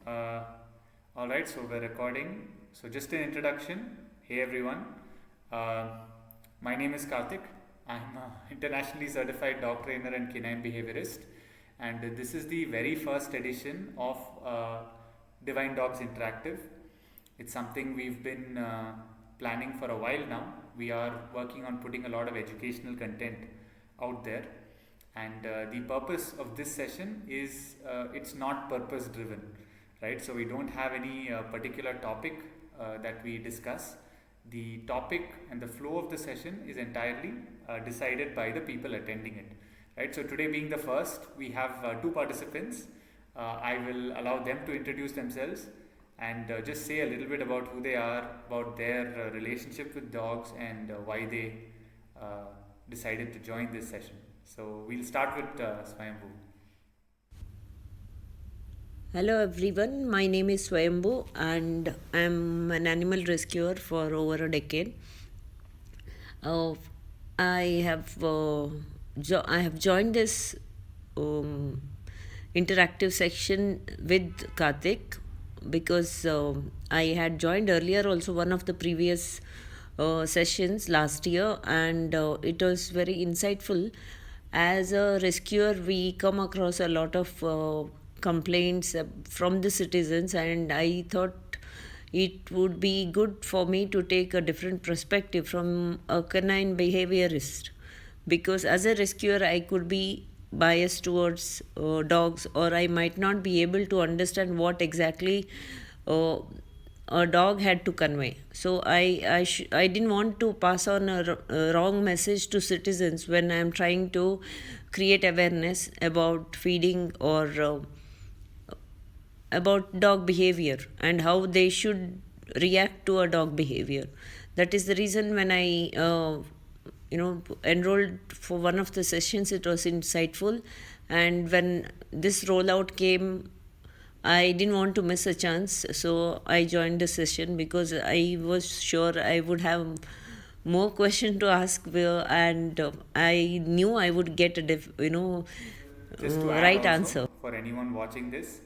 Uh, all right, so we're recording. So, just an introduction. Hey everyone. Uh, my name is Karthik. I'm an internationally certified dog trainer and canine behaviorist. And this is the very first edition of Divine Dogs Interactive. It's something we've been planning for a while now. We are working on putting a lot of educational content out there. And the purpose of this session is it's not purpose driven, right? So we don't have any particular topic that we discuss. The topic and the flow of the session is entirely decided by the people attending it, right? So today being the first, we have two participants. I will allow them to introduce themselves and just say a little bit about who they are, about their relationship with dogs, and why they uh, decided to join this session. So we'll start with Swayambhu. Hello everyone, my name is Swayambhu and I'm an animal rescuer for over a decade. Uh, I have joined this um, interactive section with Karthik because I had joined earlier also one of the previous sessions last year, and it was very insightful. As a rescuer, we come across a lot of complaints from the citizens, and I thought it would be good for me to take a different perspective from a canine behaviorist, because as a rescuer I could be biased towards dogs, or I might not be able to understand what exactly uh, a dog had to convey. So I didn't want to pass on a wrong message to citizens when I'm trying to create awareness about feeding or about dog behavior and how they should react to a dog behavior. That is the reason when I enrolled for one of the sessions, it was insightful, and when this rollout came, I didn't want to miss a chance, so I joined the session because I was sure I would have more question to ask, and I knew I would get a Just to add right also, answer. for anyone watching this,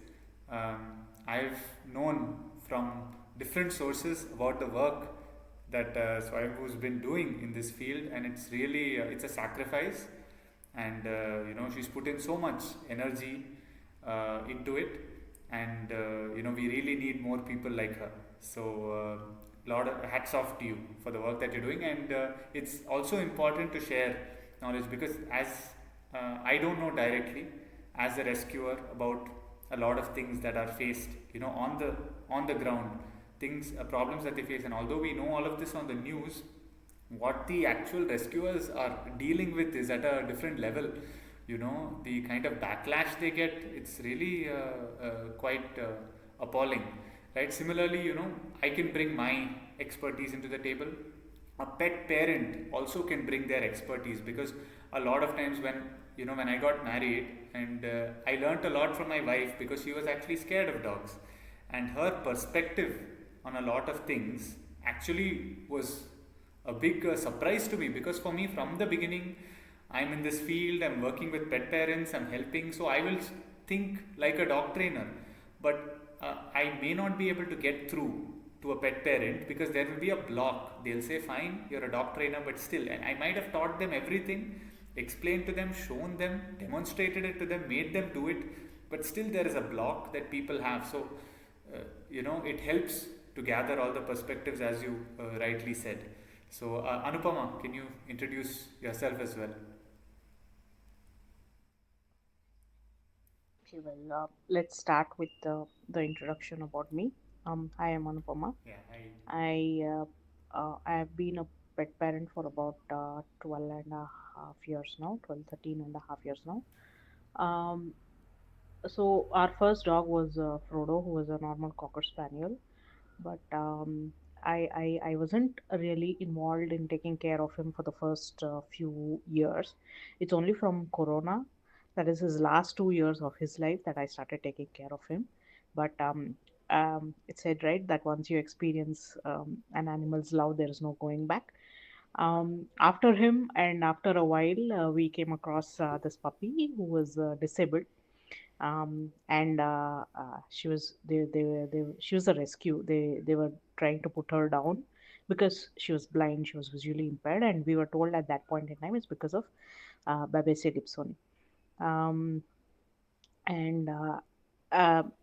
I've known from different sources about the work that Swayambhu's been doing in this field, and it's really it's a sacrifice, and she's put in so much energy into it, and we really need more people like her. So lot of hats off to you for the work that you're doing, and it's also important to share knowledge because as I don't know directly as a rescuer about a lot of things that are faced, on the ground, things, problems that they face, and although we know all of this on the news, what the actual rescuers are dealing with is at a different level. The kind of backlash they get, it's really quite appalling, right? Similarly, I can bring my expertise into the table. A pet parent also can bring their expertise because a lot of times when I got married, and I learnt a lot from my wife because she was actually scared of dogs, and her perspective on a lot of things actually was a big surprise to me, because for me from the beginning, I'm in this field, I'm working with pet parents, I'm helping, so I will think like a dog trainer, but I may not be able to get through to a pet parent because there will be a block. They'll say, fine, you're a dog trainer, but still, and I might have taught them everything, explained to them, shown them, demonstrated it to them, made them do it, but still there is a block that people have. So it helps to gather all the perspectives, as you rightly said. So Anupama, can you introduce yourself as well? Okay, well, let's start with the introduction about me. Hi, I'm Anupama. Yeah, I have been a pet parent for about 12 and a half years now, 12, 13 and a half years now. Um, so our first dog was Frodo, who was a normal Cocker Spaniel, but I wasn't really involved in taking care of him for the first few years. It's only from Corona, that is his last 2 years of his life, that I started taking care of him. But it said right that once you experience an animal's love, there is no going back. After him and after a while, we came across this puppy who was disabled, And she was a rescue. They were trying to put her down because she was blind, she was visually impaired, and we were told at that point in time it's because of Babese Gibson. Um, and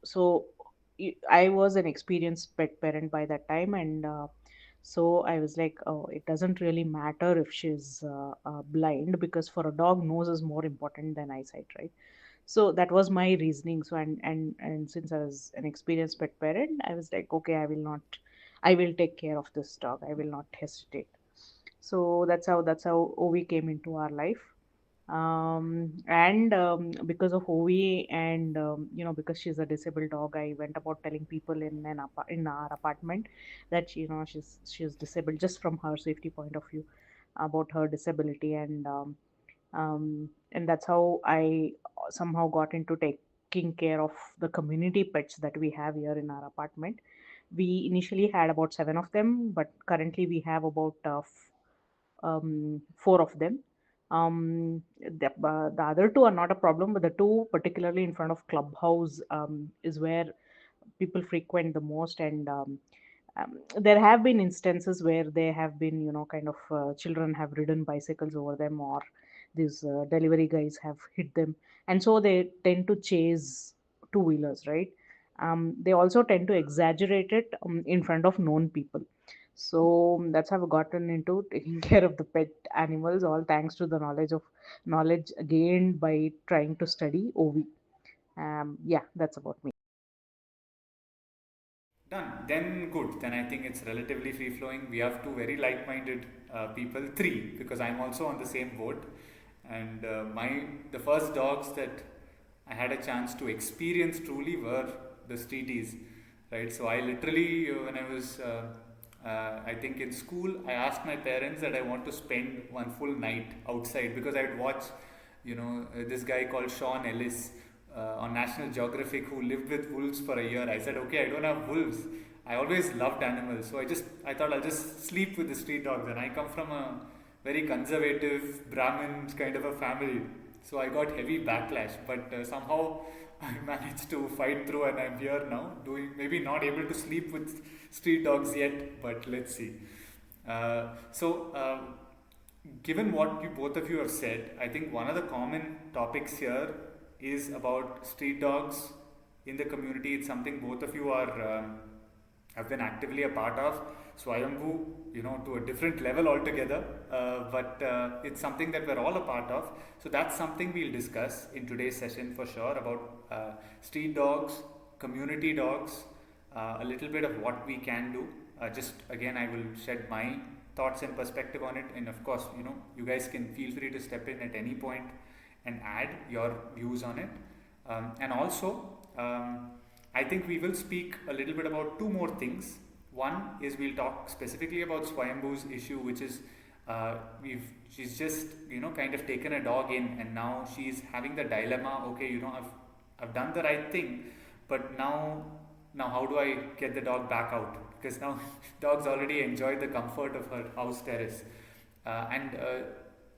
so I was an experienced pet parent by that time, and so I was like, oh, it doesn't really matter if she's blind, because for a dog, nose is more important than eyesight, right? So that was my reasoning. So and since I was an experienced pet parent, I was like, okay, I will take care of this dog, I will not hesitate. So that's how Ovi came into our life. And because of Ovi, and because she's a disabled dog, I went about telling people in our apartment that she's disabled, just from her safety point of view, about her disability. And that's how I somehow got into taking care of the community pets that we have here in our apartment. We initially had about seven of them, but currently we have about four of them. The other two are not a problem, but the two, particularly in front of clubhouse, is where people frequent the most. And there have been instances where they have been, kind of children have ridden bicycles over them, or these delivery guys have hit them, and so they tend to chase two wheelers, right? They also tend to exaggerate it in front of known people. So that's how I've gotten into taking care of the pet animals, all thanks to the knowledge gained by trying to study OV. Yeah, that's about me. Done. Then good. Then I think it's relatively free flowing. We have two very like minded people, three, because I'm also on the same boat. And the first dogs that I had a chance to experience truly were the streeties, right? So I literally, when I was, I think in school, I asked my parents that I want to spend one full night outside because I'd watch, this guy called Sean Ellis on National Geographic who lived with wolves for a year. I said, okay, I don't have wolves. I always loved animals, so I thought I'll just sleep with the street dogs. And I come from a very conservative Brahmin kind of a family, so I got heavy backlash. But somehow I managed to fight through, and I'm here now, doing maybe not able to sleep with street dogs yet, but let's see. So, given what you both of you have said, I think one of the common topics here is about street dogs in the community. It's something both of you are have been actively a part of. Swayambhu, to a different level altogether, but it's something that we're all a part of. So that's something we'll discuss in today's session for sure about street dogs, community dogs, a little bit of what we can do. Just again, I will shed my thoughts and perspective on it, and of course, you guys can feel free to step in at any point and add your views on it. And also, I think we will speak a little bit about two more things. One is we'll talk specifically about Swayambhu's issue, which is we've she's just kind of taken a dog in, and now she's having the dilemma. Okay, I've done the right thing, but now how do I get the dog back out? Because now dogs already enjoy the comfort of her house terrace. And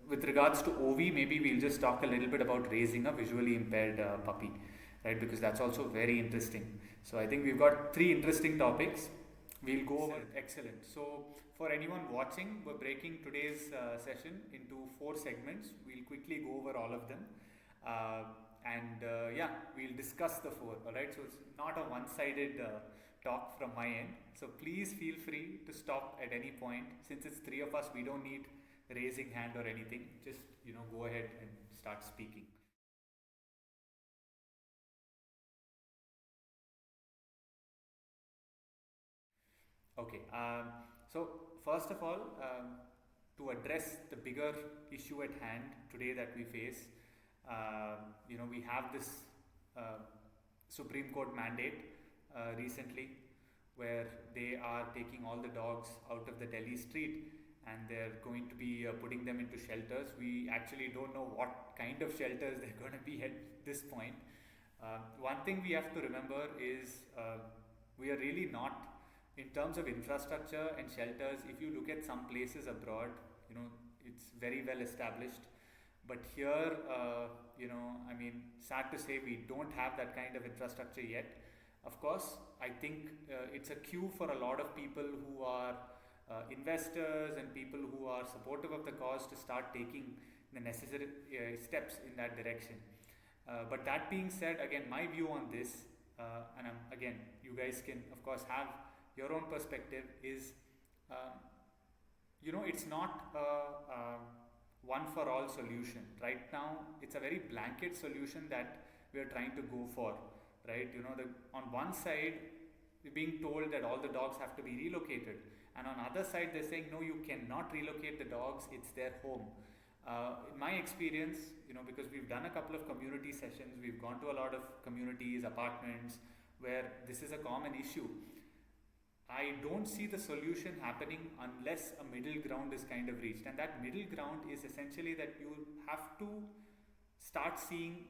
with regards to OV, maybe we'll just talk a little bit about raising a visually impaired puppy, right? Because that's also very interesting. So I think we've got three interesting topics. We'll go over. Excellent. So for anyone watching, we're breaking today's session into four segments. We'll quickly go over all of them. Uh, and yeah, we'll discuss the four. All right. So it's not a one-sided talk from my end. So please feel free to stop at any point. Since it's three of us, we don't need raising hand or anything. Just go ahead and start speaking. Okay. So first of all, to address the bigger issue at hand today that we face, we have this uh, Supreme Court mandate recently where they are taking all the dogs out of the Delhi street and they're going to be putting them into shelters. We actually don't know what kind of shelters they're going to be at this point. One thing we have to remember is we are really not, in terms of infrastructure and shelters, if you look at some places abroad, it's very well established. But here, I mean, sad to say, we don't have that kind of infrastructure yet. Of course, I think it's a cue for a lot of people who are investors and people who are supportive of the cause to start taking the necessary steps in that direction. But that being said, again, my view on this, and again, you guys can, of course, have your own perspective, is um, it's not a one for all solution. Right now, it's a very blanket solution that we are trying to go for. Right? On one side, we're being told that all the dogs have to be relocated, and on other side, they're saying no, you cannot relocate the dogs. It's their home. In my experience, because we've done a couple of community sessions, we've gone to a lot of communities, apartments, where this is a common issue. I don't see the solution happening unless a middle ground is kind of reached. And that middle ground is essentially that you have to start seeing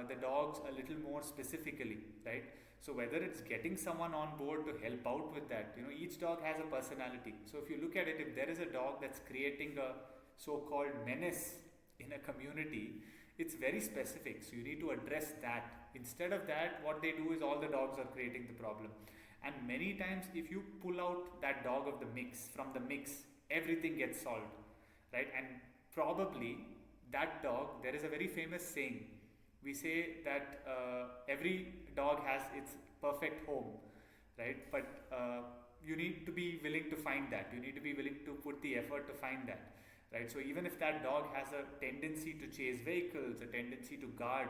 the dogs a little more specifically, right? So whether it's getting someone on board to help out with that, each dog has a personality. So if you look at it, if there is a dog that's creating a so-called menace in a community, it's very specific. So you need to address that. Instead of that, what they do is all the dogs are creating the problem. And many times, if you pull out that dog of the mix, from the mix, everything gets solved, right? And probably that dog, there is a very famous saying. We say that every dog has its perfect home, right? But you need to be willing to find that. You need to be willing to put the effort to find that, right? So even if that dog has a tendency to chase vehicles, a tendency to guard,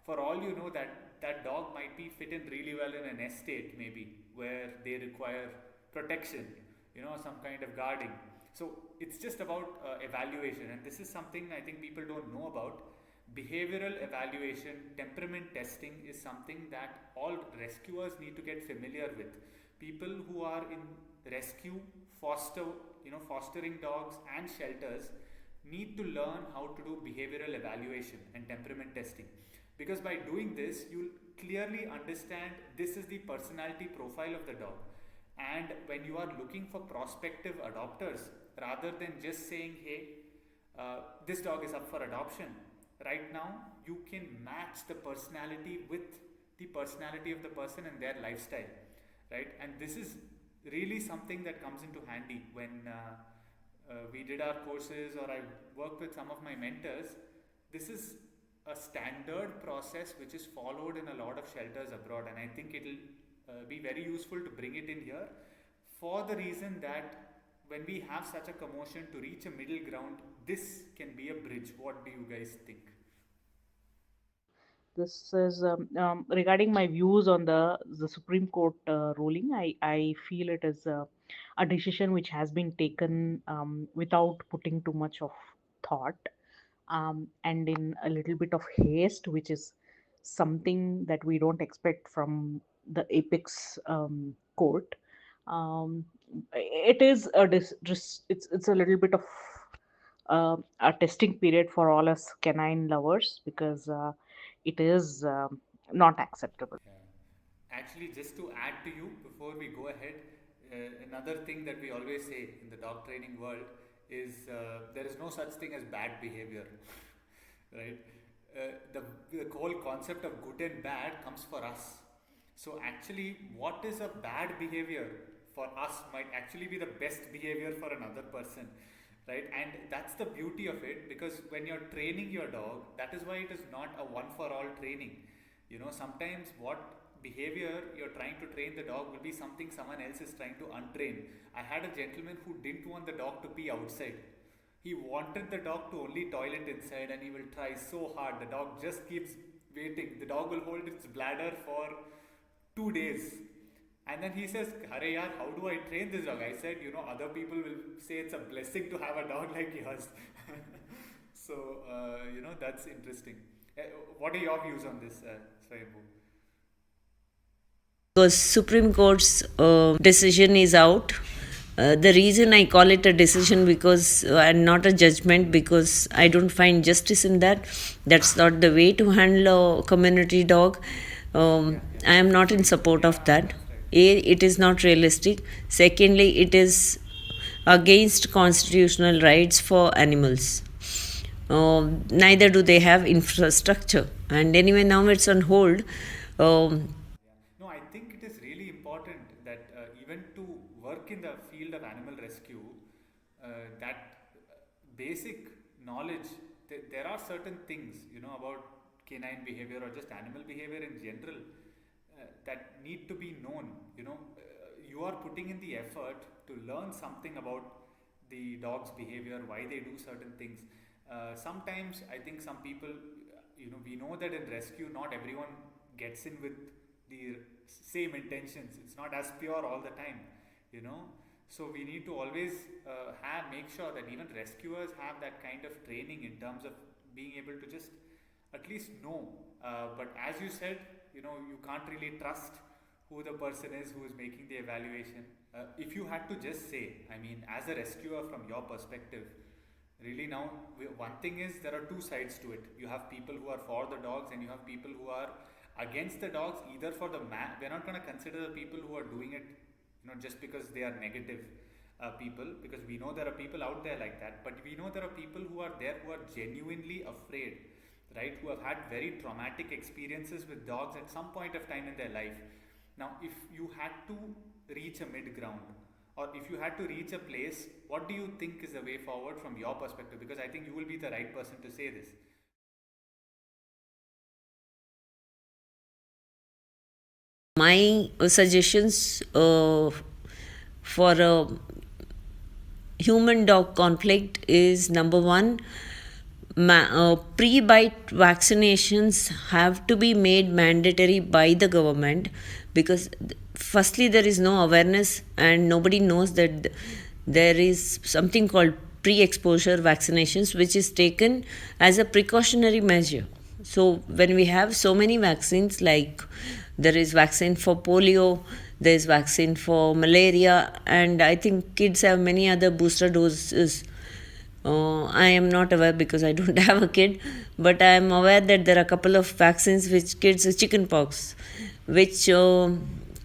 for all you know, that dog might be fit in really well in an estate, maybe, where they require protection, some kind of guarding. So it's just about evaluation, and this is something I think people don't know about. Behavioral evaluation, temperament testing is something that all rescuers need to get familiar with. People who are in rescue, fostering dogs and shelters need to learn how to do behavioral evaluation and temperament testing. Because by doing this, you'll clearly understand this is the personality profile of the dog. And when you are looking for prospective adopters, rather than just saying, hey, this dog is up for adoption, right now you can match the personality with the personality of the person and their lifestyle, right? And this is really something that comes into handy when we did our courses, or I worked with some of my mentors. This is a standard process which is followed in a lot of shelters abroad, and I think it'll be very useful to bring it in here, for the reason that when we have such a commotion, to reach a middle ground, this can be a bridge. What do you guys think? This is regarding my views on the Supreme Court ruling. I feel it is a decision which has been taken without putting too much of thought, and in a little bit of haste, which is something that we don't expect from the apex court. Um, it is it's a little bit of a testing period for all us canine lovers, because it is not acceptable. Yeah. Actually, just to add to you before we go ahead, another thing that we always say in the dog training world is there is no such thing as bad behavior, right? The whole concept of good and bad comes for us. So actually, what is a bad behavior for us might actually be the best behavior for another person, right? And that's the beauty of it, because when you're training your dog, that is why it is not a one for all training. Sometimes what behavior you're trying to train the dog will be something someone else is trying to untrain. I had a gentleman who didn't want the dog to pee outside. He wanted the dog to only toilet inside, and he will try so hard. The dog just keeps waiting. The dog will hold its bladder for 2 days. And then he says, Hare yaar, how do I train this dog? I said, other people will say it's a blessing to have a dog like yours. So, that's interesting. What are your views on this, Swayambhu? Because Supreme Court's decision is out. The reason I call it a decision because and not a judgment, because I don't find justice in that. That's not the way to handle a community dog. I am not in support of that. A, it is not realistic. Secondly, it is against constitutional rights for animals. neither do they have infrastructure. And anyway, now it's on hold. Um, No, I think it is really important that even to work in the field of animal rescue, that basic knowledge, there are certain things, about canine behavior or just animal behavior in general that need to be known. You are putting in the effort to learn something about the dog's behavior, why they do certain things. Sometimes I think some people, we know that in rescue, not everyone gets in with the same intentions. It's not as pure all the time, you know. So we need to always make sure that even rescuers have that kind of training in terms of being able to just at least know. But as you said, you can't really trust who the person is who is making the evaluation. If you had to just say, I mean, as a rescuer from your perspective, really now, one thing is there are two sides to it. You have people who are for the dogs and you have people who are against the dogs, either for the we're not going to consider the people who are doing it, just because they are negative people, because we know there are people out there like that, but we know there are people who are there who are genuinely afraid, right, who have had very traumatic experiences with dogs at some point of time in their life. Now, if you had to reach a mid ground, or if you had to reach a place, what do you think is the way forward from your perspective? Because I think you will be the right person to say this. my suggestions for a human dog conflict is: number one, pre-bite vaccinations have to be made mandatory by the government, because firstly there is no awareness and nobody knows that there is something called pre-exposure vaccinations, which is taken as a precautionary measure. So when we have so many vaccines, like there is vaccine for polio, there is vaccine for malaria, and I think kids have many other booster doses. I am not aware because I don't have a kid, but I am aware that there are a couple of vaccines which kids, chicken pox, which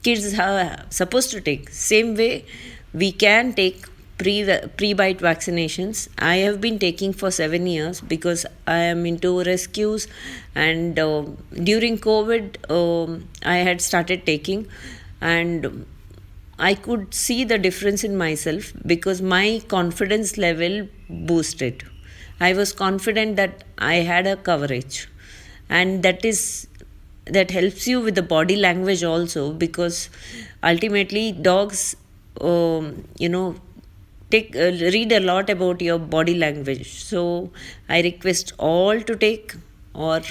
kids are supposed to take. Same way, we can take pre-bite vaccinations. I have been taking for 7 years because I am into rescues, and during COVID, I had started taking, and I could see the difference in myself because my confidence level boosted. I was confident that I had a coverage, and that helps you with the body language also, because ultimately dogs, take read a lot about your body language. So I request all to take, or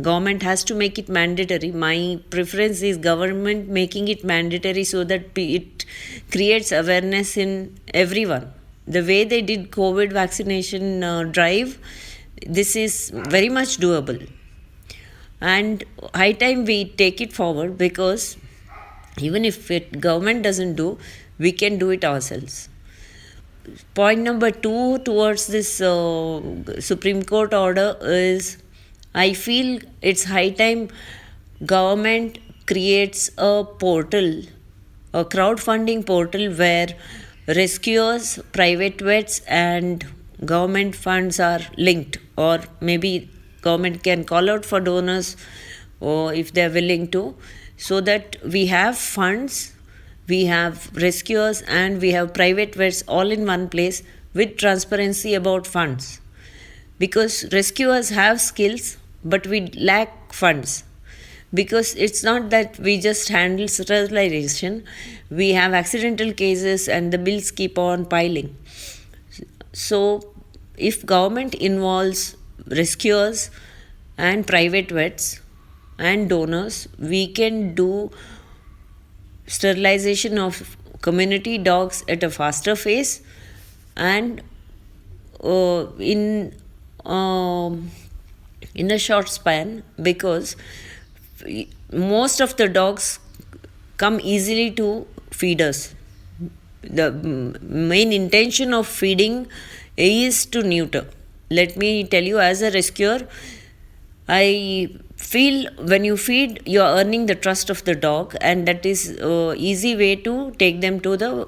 government has to make it mandatory. My preference is government making it mandatory so that it creates awareness in everyone. The way they did COVID vaccination drive, this is very much doable, and high time we take it forward, because even if government doesn't do, we can do it ourselves. Point number two towards this Supreme Court order is, I feel it's high time government creates a portal, a crowdfunding portal, where rescuers, private vets, and government funds are linked, or maybe government can call out for donors, or if they are willing to, so that we have funds, we have rescuers, and we have private vets all in one place with transparency about funds. Because rescuers have skills, but we lack funds. Because it's not that we just handle sterilization, we have accidental cases and the bills keep on piling. So if government involves rescuers and private vets and donors, we can do sterilization of community dogs at a faster pace, and in a short span, because most of the dogs come easily to feeders. The main intention of feeding is to neuter. Let me tell you, as a rescuer, I feel when you feed, you are earning the trust of the dog, and that is easy way to take them to the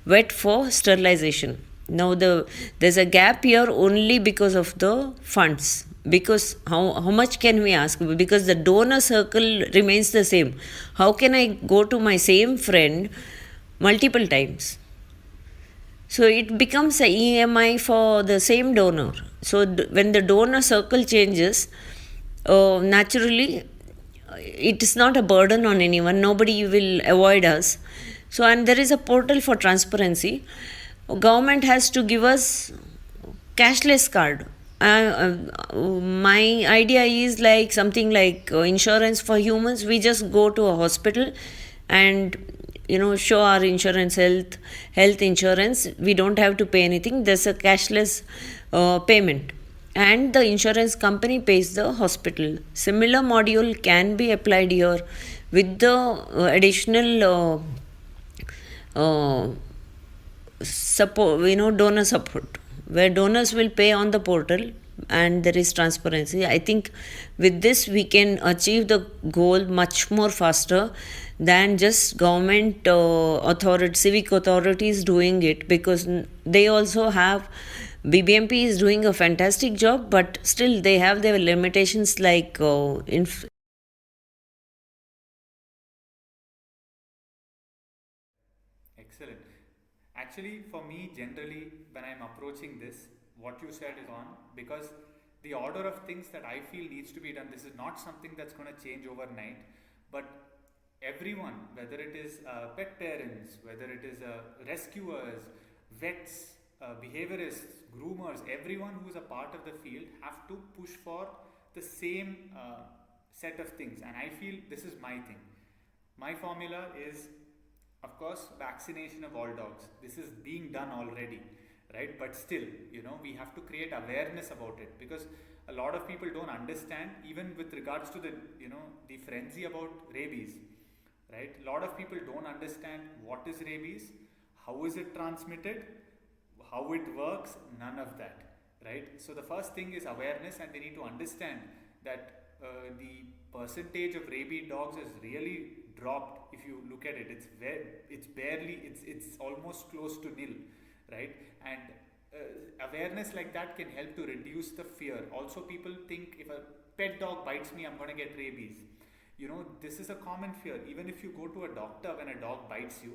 vet for sterilization. Now there's a gap here only because of the funds. Because how much can we ask? Because the donor circle remains the same. How can I go to my same friend multiple times? So it becomes a EMI for the same donor. So when the donor circle changes, naturally it is not a burden on anyone. Nobody will avoid us. So, and there is a portal for transparency. Government has to give us cashless card. My idea is like something like insurance for humans. We just go to a hospital and show our insurance, health insurance. We don't have to pay anything. There's a cashless payment, and the insurance company pays the hospital. Similar module can be applied here with the additional uh, support, donor support, where donors will pay on the portal and there is transparency. I think with this we can achieve the goal much more faster than just government civic authorities doing it, because they also have, BBMP is doing a fantastic job, but still they have their limitations, like Excellent. Actually, for me, generally, when I'm approaching this, what you said is on, because the order of things that I feel needs to be done, this is not something that's going to change overnight, but everyone, whether it is pet parents, whether it is rescuers, vets, behaviorists, groomers, everyone who's a part of the field have to push for the same set of things. And I feel this is my thing. My formula is, of course, vaccination of all dogs. This is being done already, right? But still, we have to create awareness about it, because a lot of people don't understand, even with regards to the frenzy about rabies, right? A lot of people don't understand what is rabies, how is it transmitted, how it works, none of that, right? So the first thing is awareness, and they need to understand that the percentage of rabies dogs has really dropped. If you look at it, it's barely, it's almost close to nil, right? And awareness like that can help to reduce the fear. Also, people think if a pet dog bites me, I'm going to get rabies. This is a common fear. Even if you go to a doctor when a dog bites you,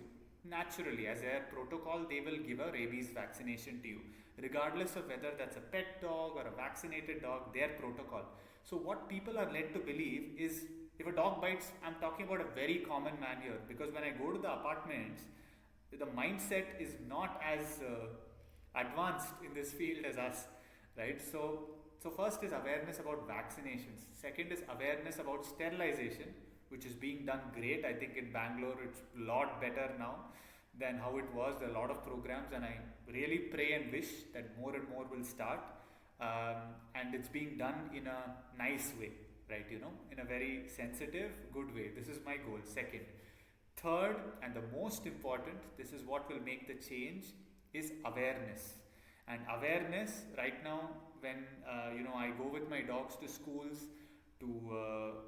naturally, as their protocol, they will give a rabies vaccination to you, regardless of whether that's a pet dog or a vaccinated dog, their protocol. So, what people are led to believe is if a dog bites, I'm talking about a very common man here, because when I go to the apartments, the mindset is not as advanced in this field as us, right? So first is awareness about vaccinations. Second is awareness about sterilization, which is being done great. I think in Bangalore it's a lot better now than how it was. There are a lot of programs, and I really pray and wish that more and more will start. And it's being done in a nice way, right? In a very sensitive, good way. This is my goal. Second. Third, and the most important, this is what will make the change, is awareness. And awareness right now, when I go with my dogs to schools, to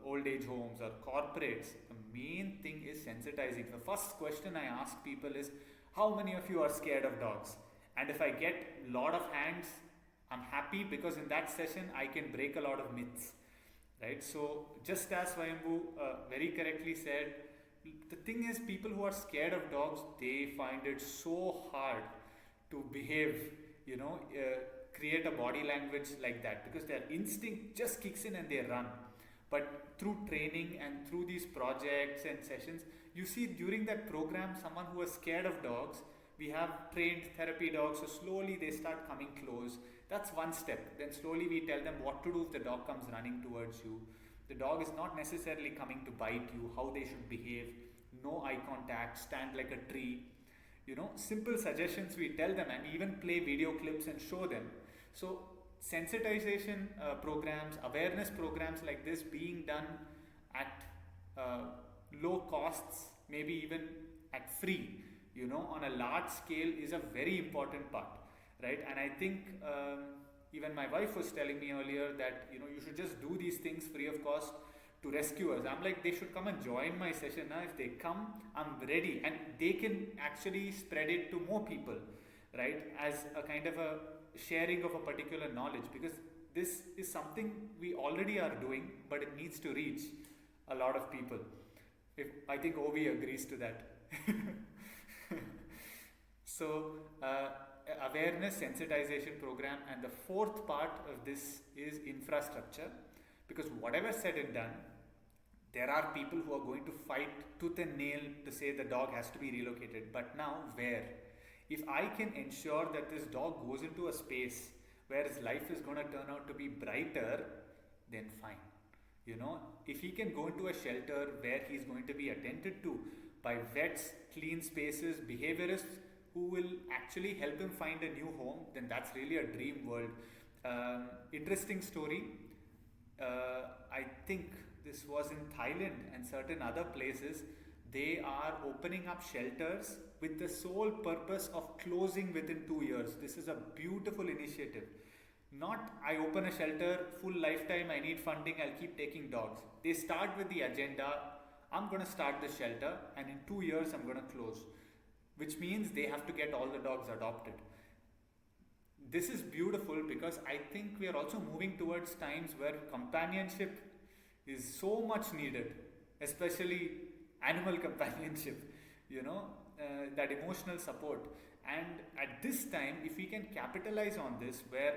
old age homes or corporates, the main thing is sensitizing. The first question I ask people is, how many of you are scared of dogs? And if I get a lot of hands, I'm happy, because in that session I can break a lot of myths, right? So just as Swayambhu very correctly said, the thing is, people who are scared of dogs, they find it so hard to behave, create a body language like that, because their instinct just kicks in and they run. But through training and through these projects and sessions, you see during that program, someone who was scared of dogs, we have trained therapy dogs, so slowly they start coming close. That's one step. Then slowly we tell them what to do if the dog comes running towards you. The dog is not necessarily coming to bite you, how they should behave, no eye contact, stand like a tree. Simple suggestions we tell them, and even play video clips and show them. So, sensitization programs, awareness programs like this being done at uh, low costs, maybe even at free, on a large scale, is a very important part, right? And I think even my wife was telling me earlier that you should just do these things free of cost to rescuers. I'm like, they should come and join my session now. If they come, I'm ready, and they can actually spread it to more people, right? As a kind of a sharing of a particular knowledge, because this is something we already are doing, but it needs to reach a lot of people. If I think Ovi agrees to that. So, awareness sensitization program, and the fourth part of this is infrastructure, because whatever said and done, there are people who are going to fight tooth and nail to say the dog has to be relocated. But now, where? If I can ensure that this dog goes into a space where his life is going to turn out to be brighter, then fine. If he can go into a shelter where he's going to be attended to by vets, clean spaces, behaviorists who will actually help him find a new home, then that's really a dream world. Interesting story. I think this was in Thailand and certain other places. They are opening up shelters with the sole purpose of closing within 2 years. This is a beautiful initiative. Not I open a shelter, full lifetime, I need funding, I'll keep taking dogs. They start with the agenda, I'm going to start the shelter and in 2 years I'm going to close. Which means they have to get all the dogs adopted. This is beautiful because I think we are also moving towards times where companionship is so much needed, especially animal companionship, that emotional support. And at this time, if we can capitalize on this, where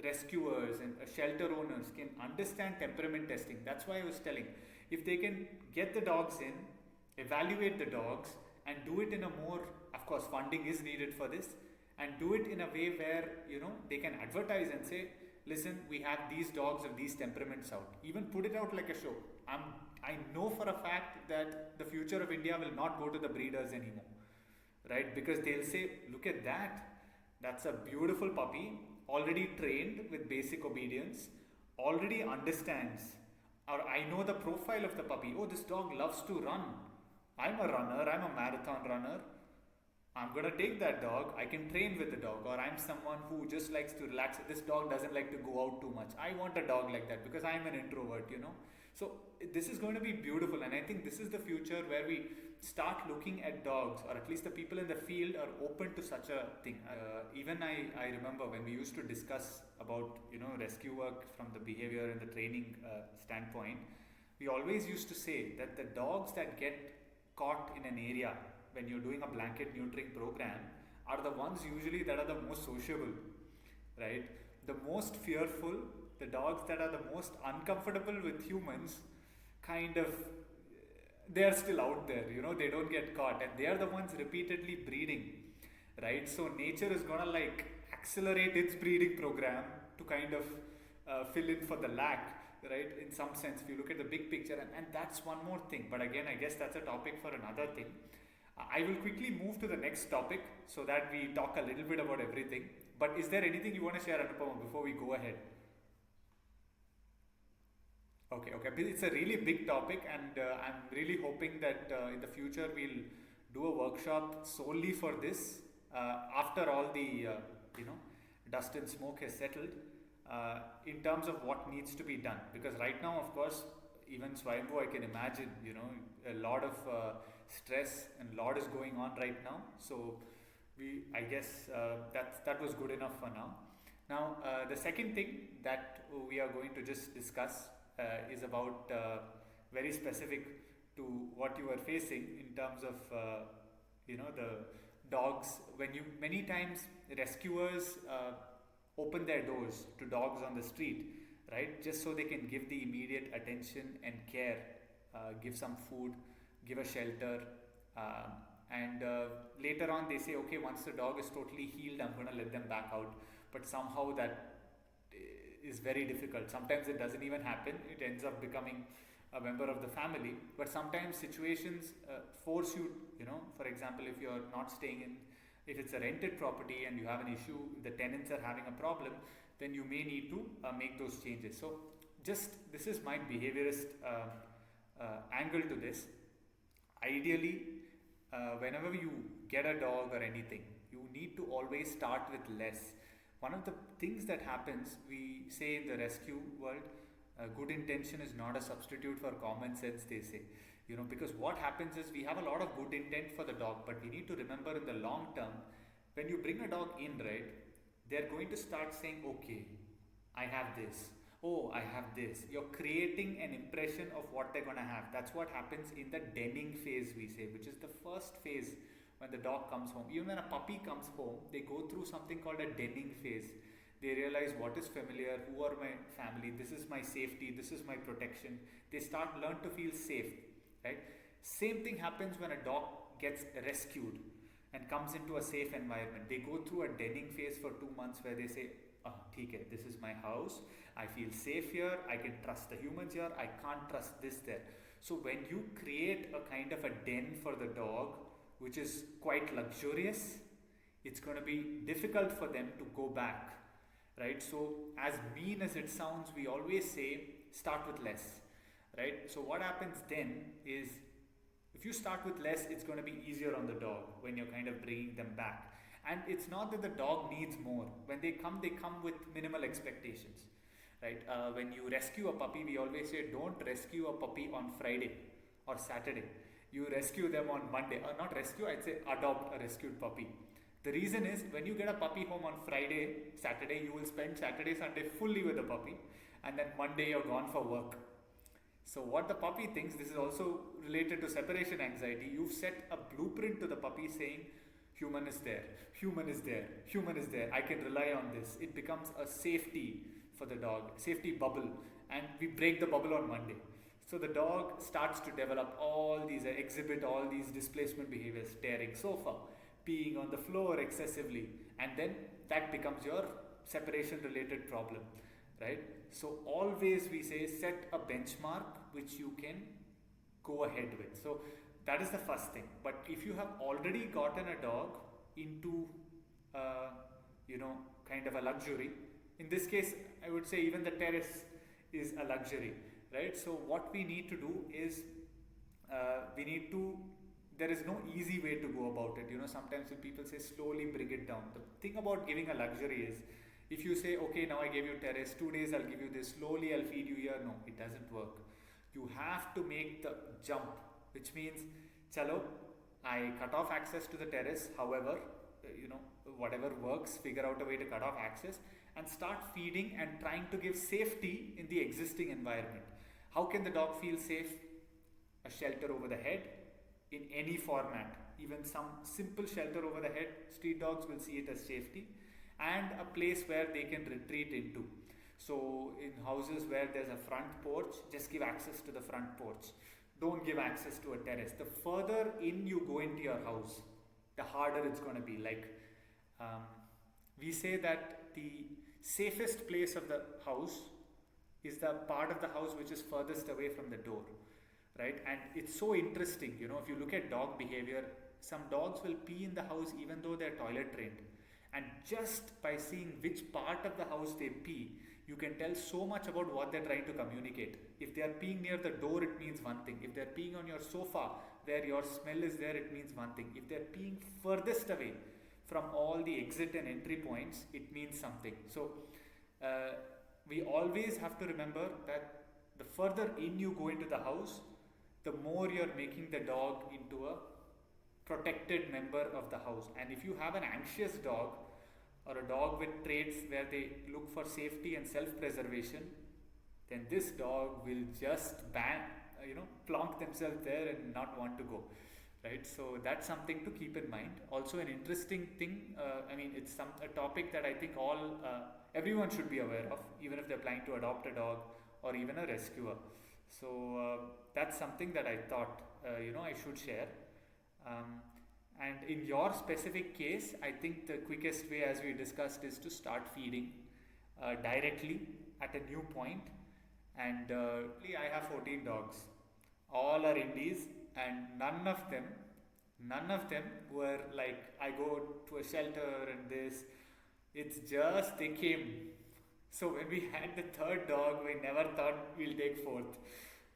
rescuers and shelter owners can understand temperament testing, that's why I was telling, if they can get the dogs in, evaluate the dogs, and do it in a more, of course, funding is needed for this, and do it in a way where they can advertise and say, listen, we have these dogs of these temperaments out. Even put it out like a show. I know for a fact that the future of India will not go to the breeders anymore, right? Because they'll say, look at that, that's a beautiful puppy, already trained with basic obedience, already understands, or I know the profile of the puppy. Oh, this dog loves to run. I'm a runner, I'm a marathon runner. I'm going to take that dog, I can train with the dog, or I'm someone who just likes to relax. This dog doesn't like to go out too much. I want a dog like that because I'm an introvert, So this is going to be beautiful, and I think this is the future where we start looking at dogs, or at least the people in the field are open to such a thing. Even I remember when we used to discuss about, rescue work from the behavior and the training standpoint, we always used to say that the dogs that get caught in an area when you're doing a blanket neutering program are the ones usually that are the most sociable, right? The most fearful, the dogs that are the most uncomfortable with humans, kind of, they are still out there, they don't get caught, and they are the ones repeatedly breeding, right? So nature is gonna like accelerate its breeding program to kind of fill in for the lack, right? In some sense, if you look at the big picture, and that's one more thing. But again, I guess that's a topic for another thing. I will quickly move to the next topic so that we talk a little bit about everything. But is there anything you want to share, Anupama, before we go ahead? Okay. It's a really big topic, and I'm really hoping that in the future we'll do a workshop solely for this after all the dust and smoke has settled, in terms of what needs to be done. Because right now, of course, even Swayambhu, I can imagine, a lot of stress and lot is going on right now. So I guess that was good enough for now. Now, the second thing that we are going to just discuss is about very specific to what you are facing in terms of the dogs. When you many times rescuers open their doors to dogs on the street, right? Just so they can give the immediate attention and care, give some food, give a shelter, and later on they say, okay, once the dog is totally healed, I'm going to let them back out. But somehow that is very difficult. Sometimes it doesn't even happen. It ends up becoming a member of the family. But sometimes situations force you, for example, if you're not staying in, if it's a rented property and you have an issue, the tenants are having a problem, then you may need to make those changes. So this is my behaviorist angle to this. Ideally, whenever you get a dog or anything, you need to always start with less. One of the things that happens, we say in the rescue world, good intention is not a substitute for common sense, they say. Because what happens is we have a lot of good intent for the dog, but we need to remember in the long term, when you bring a dog in, right, they're going to start saying, okay, I have this. Oh, I have this. You're creating an impression of what they're going to have. That's what happens in the denning phase, we say, which is the first phase when the dog comes home. Even when a puppy comes home, they go through something called a denning phase. They realize what is familiar, who are my family, this is my safety, this is my protection. They start learn to feel safe, right? Same thing happens when a dog gets rescued and comes into a safe environment. They go through a denning phase for 2 months where they say, oh, theek hai, this is my house, I feel safe here, I can trust the humans here, I can't trust this there. So when you create a kind of a den for the dog, which is quite luxurious, it's going to be difficult for them to go back, right? So as mean as it sounds, we always say start with less, right? So what happens then is, if you start with less, it's going to be easier on the dog when you're kind of bringing them back. And it's not that the dog needs more. When they come with minimal expectations, right? When you rescue a puppy, we always say don't rescue a puppy on Friday or Saturday. You rescue them on Monday, or not rescue, I'd say adopt a rescued puppy. The reason is, when you get a puppy home on Friday, Saturday, you will spend Saturday, Sunday fully with the puppy, and then Monday you're gone for work. So what the puppy thinks, this is also related to separation anxiety, you've set a blueprint to the puppy saying, human is there, human is there, human is there, I can rely on this. It becomes a safety for the dog, safety bubble, and we break the bubble on Monday. So the dog starts to develop all these, exhibit all these displacement behaviors, tearing sofa, peeing on the floor excessively, and then that becomes your separation related problem, right? So always we say set a benchmark which you can go ahead with. So that is the first thing. But if you have already gotten a dog into uh, kind of a luxury, in this case I would say even the terrace is a luxury, right? So what we need to do is we need to, there is no easy way to go about it. Sometimes when people say slowly bring it down, the thing about giving a luxury is, if you say, okay, now I gave you terrace, 2 days I'll give you this, slowly I'll feed you here, no, it doesn't work. You have to make the jump, which means, chalo, I cut off access to the terrace, however, whatever works, figure out a way to cut off access and start feeding and trying to give safety in the existing environment. How can the dog feel safe? A shelter over the head in any format, even some simple shelter over the head, street dogs will see it as safety, and a place where they can retreat into. So in houses where there's a front porch, just give access to the front porch. Don't give access to a terrace. The further in you go into your house, the harder it's going to be. Like we say that the safest place of the house is the part of the house which is furthest away from the door, right? And it's so interesting, if you look at dog behavior, some dogs will pee in the house even though they're toilet trained. And just by seeing which part of the house they pee, you can tell so much about what they're trying to communicate. If they are peeing near the door, it means one thing. If they're peeing on your sofa where your smell is there, it means one thing. If they're peeing furthest away from all the exit and entry points, it means something. So we always have to remember that the further in you go into the house, the more you're making the dog into a protected member of the house. And if you have an anxious dog or a dog with traits where they look for safety and self-preservation, then this dog will just plonk themselves there and not want to go, right? So that's something to keep in mind. Also an interesting thing, it's a topic that I think everyone should be aware of, even if they're planning to adopt a dog or even a rescuer. So that's something that I thought I should share. And in your specific case, I think the quickest way, as we discussed, is to start feeding directly at a new point. And I have 14 dogs. All are indies, and none of them were like, I go to a shelter and this. It's just they came. So when we had the third dog, we never thought we'll take fourth.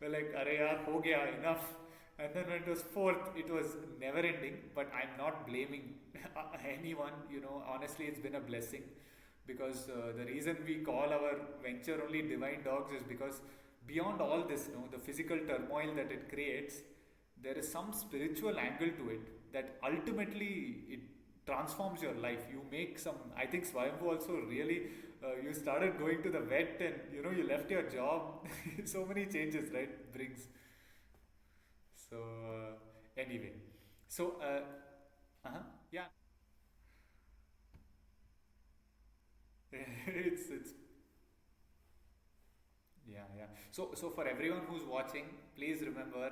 We're like, arey yaar, ho gaya, enough. And then when it was fourth, it was never ending. But I'm not blaming anyone. Honestly, it's been a blessing, because the reason we call our venture only Divine Dogs is because beyond all this, the physical turmoil that it creates, there is some spiritual angle to it that ultimately transforms your life. You make some, I think Swayambhu also really, you started going to the vet and you left your job. So many changes, right? Brings. So, anyway. So, uh-huh. Yeah. It's yeah, yeah. So for everyone who's watching, please remember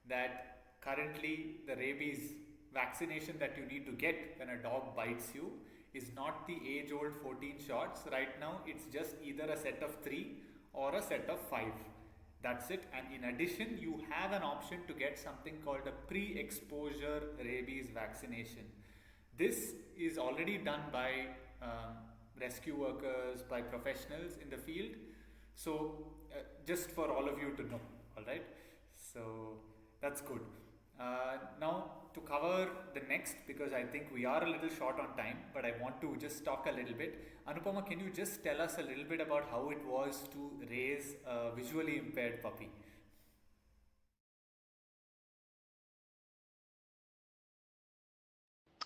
that currently the rabies vaccination that you need to get when a dog bites you is not the age-old 14 shots. Right now, it's just either a set of 3 or a set of 5. That's it. And in addition, you have an option to get something called a pre-exposure rabies vaccination. This is already done by rescue workers, by professionals in the field. So, just for all of you to know, all right? So, that's good. Now, to cover the next, because I think we are a little short on time, but I want to just talk a little bit. Anupama, can you just tell us a little bit about how it was to raise a visually impaired puppy?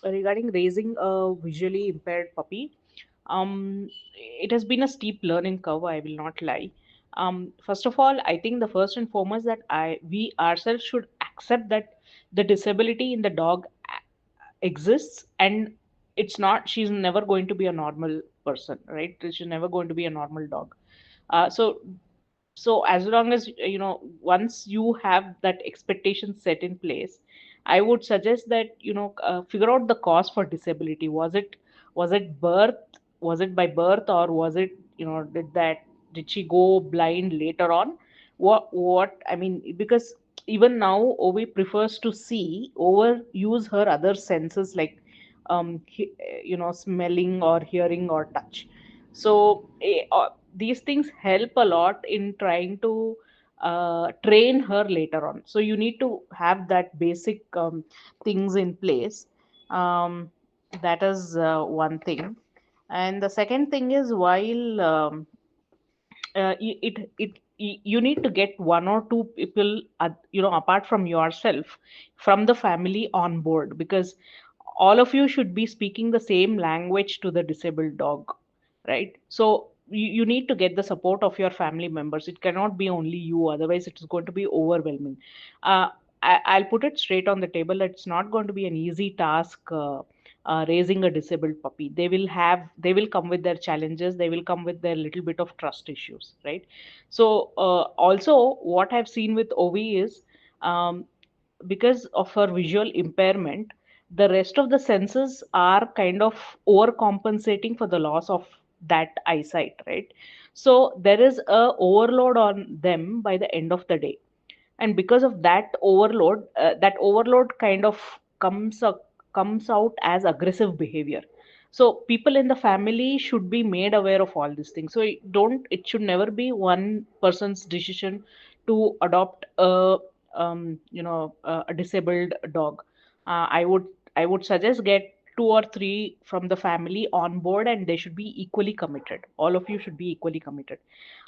Regarding raising a visually impaired puppy, it has been a steep learning curve, I will not lie. First of all, I think the first and foremost that we ourselves should accept that the disability in the dog exists, and it's not she's never going to be a normal person, right? She's never going to be a normal dog. So as long as once you have that expectation set in place, I would suggest that figure out the cause for disability. Was it birth? Was it by birth, or was it, did she go blind later on? What I mean, because even now Ovi prefers to see over use her other senses, like smelling or hearing or touch. So these things help a lot in trying to train her later on. So you need to have that basic things in place. um, that is one thing. And the second thing is, while you need to get one or two people, apart from yourself, from the family on board, because all of you should be speaking the same language to the disabled dog, right? So you need to get the support of your family members. It cannot be only you, otherwise it is going to be overwhelming. uh, I'll put it straight on the table. It's not going to be an easy task, raising a disabled puppy. They will come with their challenges, they will come with their little bit of trust issues, right? So also what I've seen with Ovi is, um, because of her visual impairment, the rest of the senses are kind of overcompensating for the loss of that eyesight, right? So there is a overload on them by the end of the day, and because of that overload kind of comes out as aggressive behavior. So people in the family should be made aware of all these things. So it should never be one person's decision to adopt a disabled dog. I would suggest get two or three from the family on board, and they should be equally committed. All of you should be equally committed.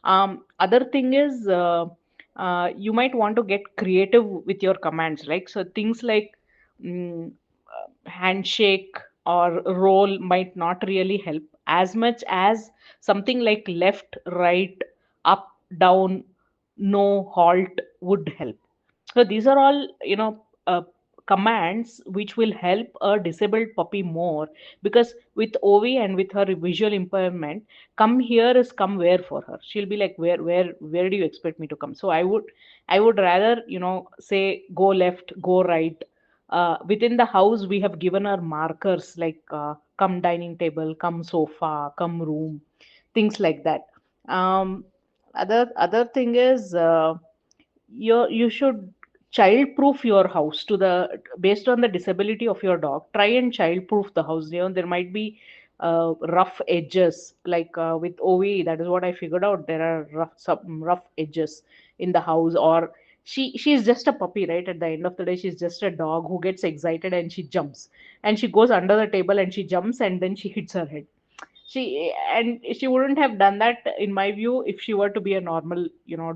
Other thing is, you might want to get creative with your commands, like, so things like, handshake or roll might not really help as much as something like left, right, up, down, no, halt would help. So these are all, commands which will help a disabled puppy more, because with Ovi and with her visual impairment, come here is come where for her. She'll be like, where do you expect me to come? So I would rather, say go left, go right. Within the house, we have given her markers like, come dining table, come sofa, come room, things like that. Um, other thing is, you should child proof your house to the based on the disability of your dog. Try and child proof the house. There might be rough edges, like, with Ove, that is what I figured out. There are some rough edges in the house, or she's just a puppy, right? At the end of the day, she's just a dog who gets excited and she jumps, and she goes under the table and she jumps, and then she hits her head. She wouldn't have done that, in my view, if she were to be a normal,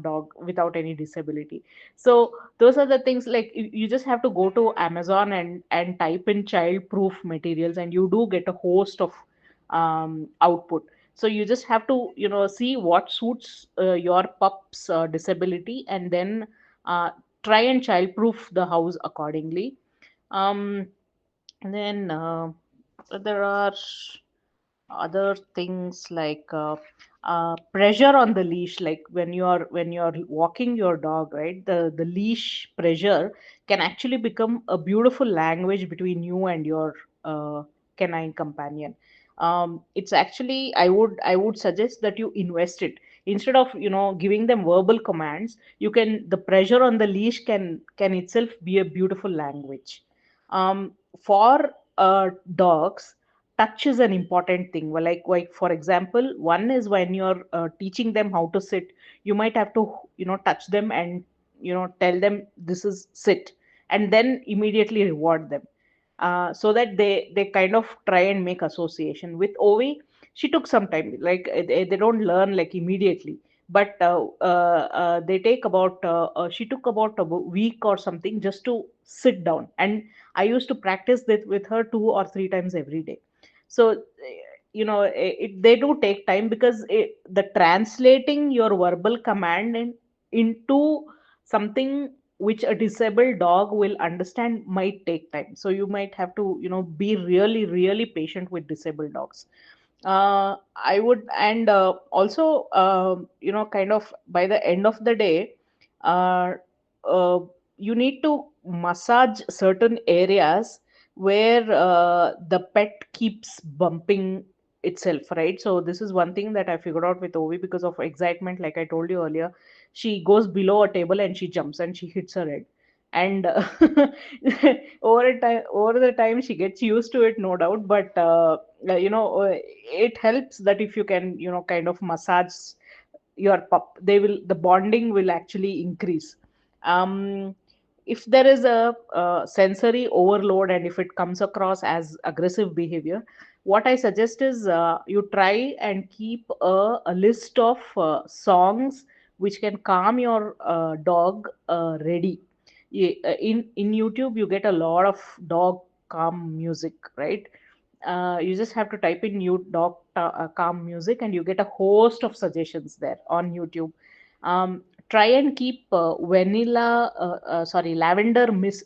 dog without any disability. So those are the things, like you just have to go to Amazon and type in child proof materials, and you do get a host of output. So you just have to, see what suits your pup's disability, and then uh, try and child proof the house accordingly. um and then there are other things like pressure on the leash. Like when you're walking your dog, right, the leash pressure can actually become a beautiful language between you and your canine companion. It's actually, I would suggest that you invest it. Instead of, giving them verbal commands, you can the pressure on the leash can itself be a beautiful language. For dogs, touch is an important thing. Well, like for example, one is when you're teaching them how to sit, you might have to, touch them and, tell them this is sit, and then immediately reward them, so that they kind of try and make association with Ovi. She took some time, like they don't learn like immediately, but they take about she took about a week or something just to sit down, and I used to practice that with her 2 or 3 times every day. So they do take time, because the translating your verbal command into something which a disabled dog will understand might take time. So you might have to, be really really patient with disabled dogs. I would, and also, kind of by the end of the day, uh, uh, you need to massage certain areas where the pet keeps bumping itself, right? So this is one thing that I figured out with Ovi. Because of excitement, like I told you earlier, she goes below a table and she jumps and she hits her head. And over the time, she gets used to it, no doubt. But it helps that if you can, kind of massage your pup, the bonding will actually increase. Um, if there is a, sensory overload, and if it comes across as aggressive behavior, what I suggest is, you try and keep a list of songs which can calm your dog ready. In YouTube you get a lot of dog calm music, right? You just have to type in new dog calm music, and you get a host of suggestions there on YouTube. Try and keep lavender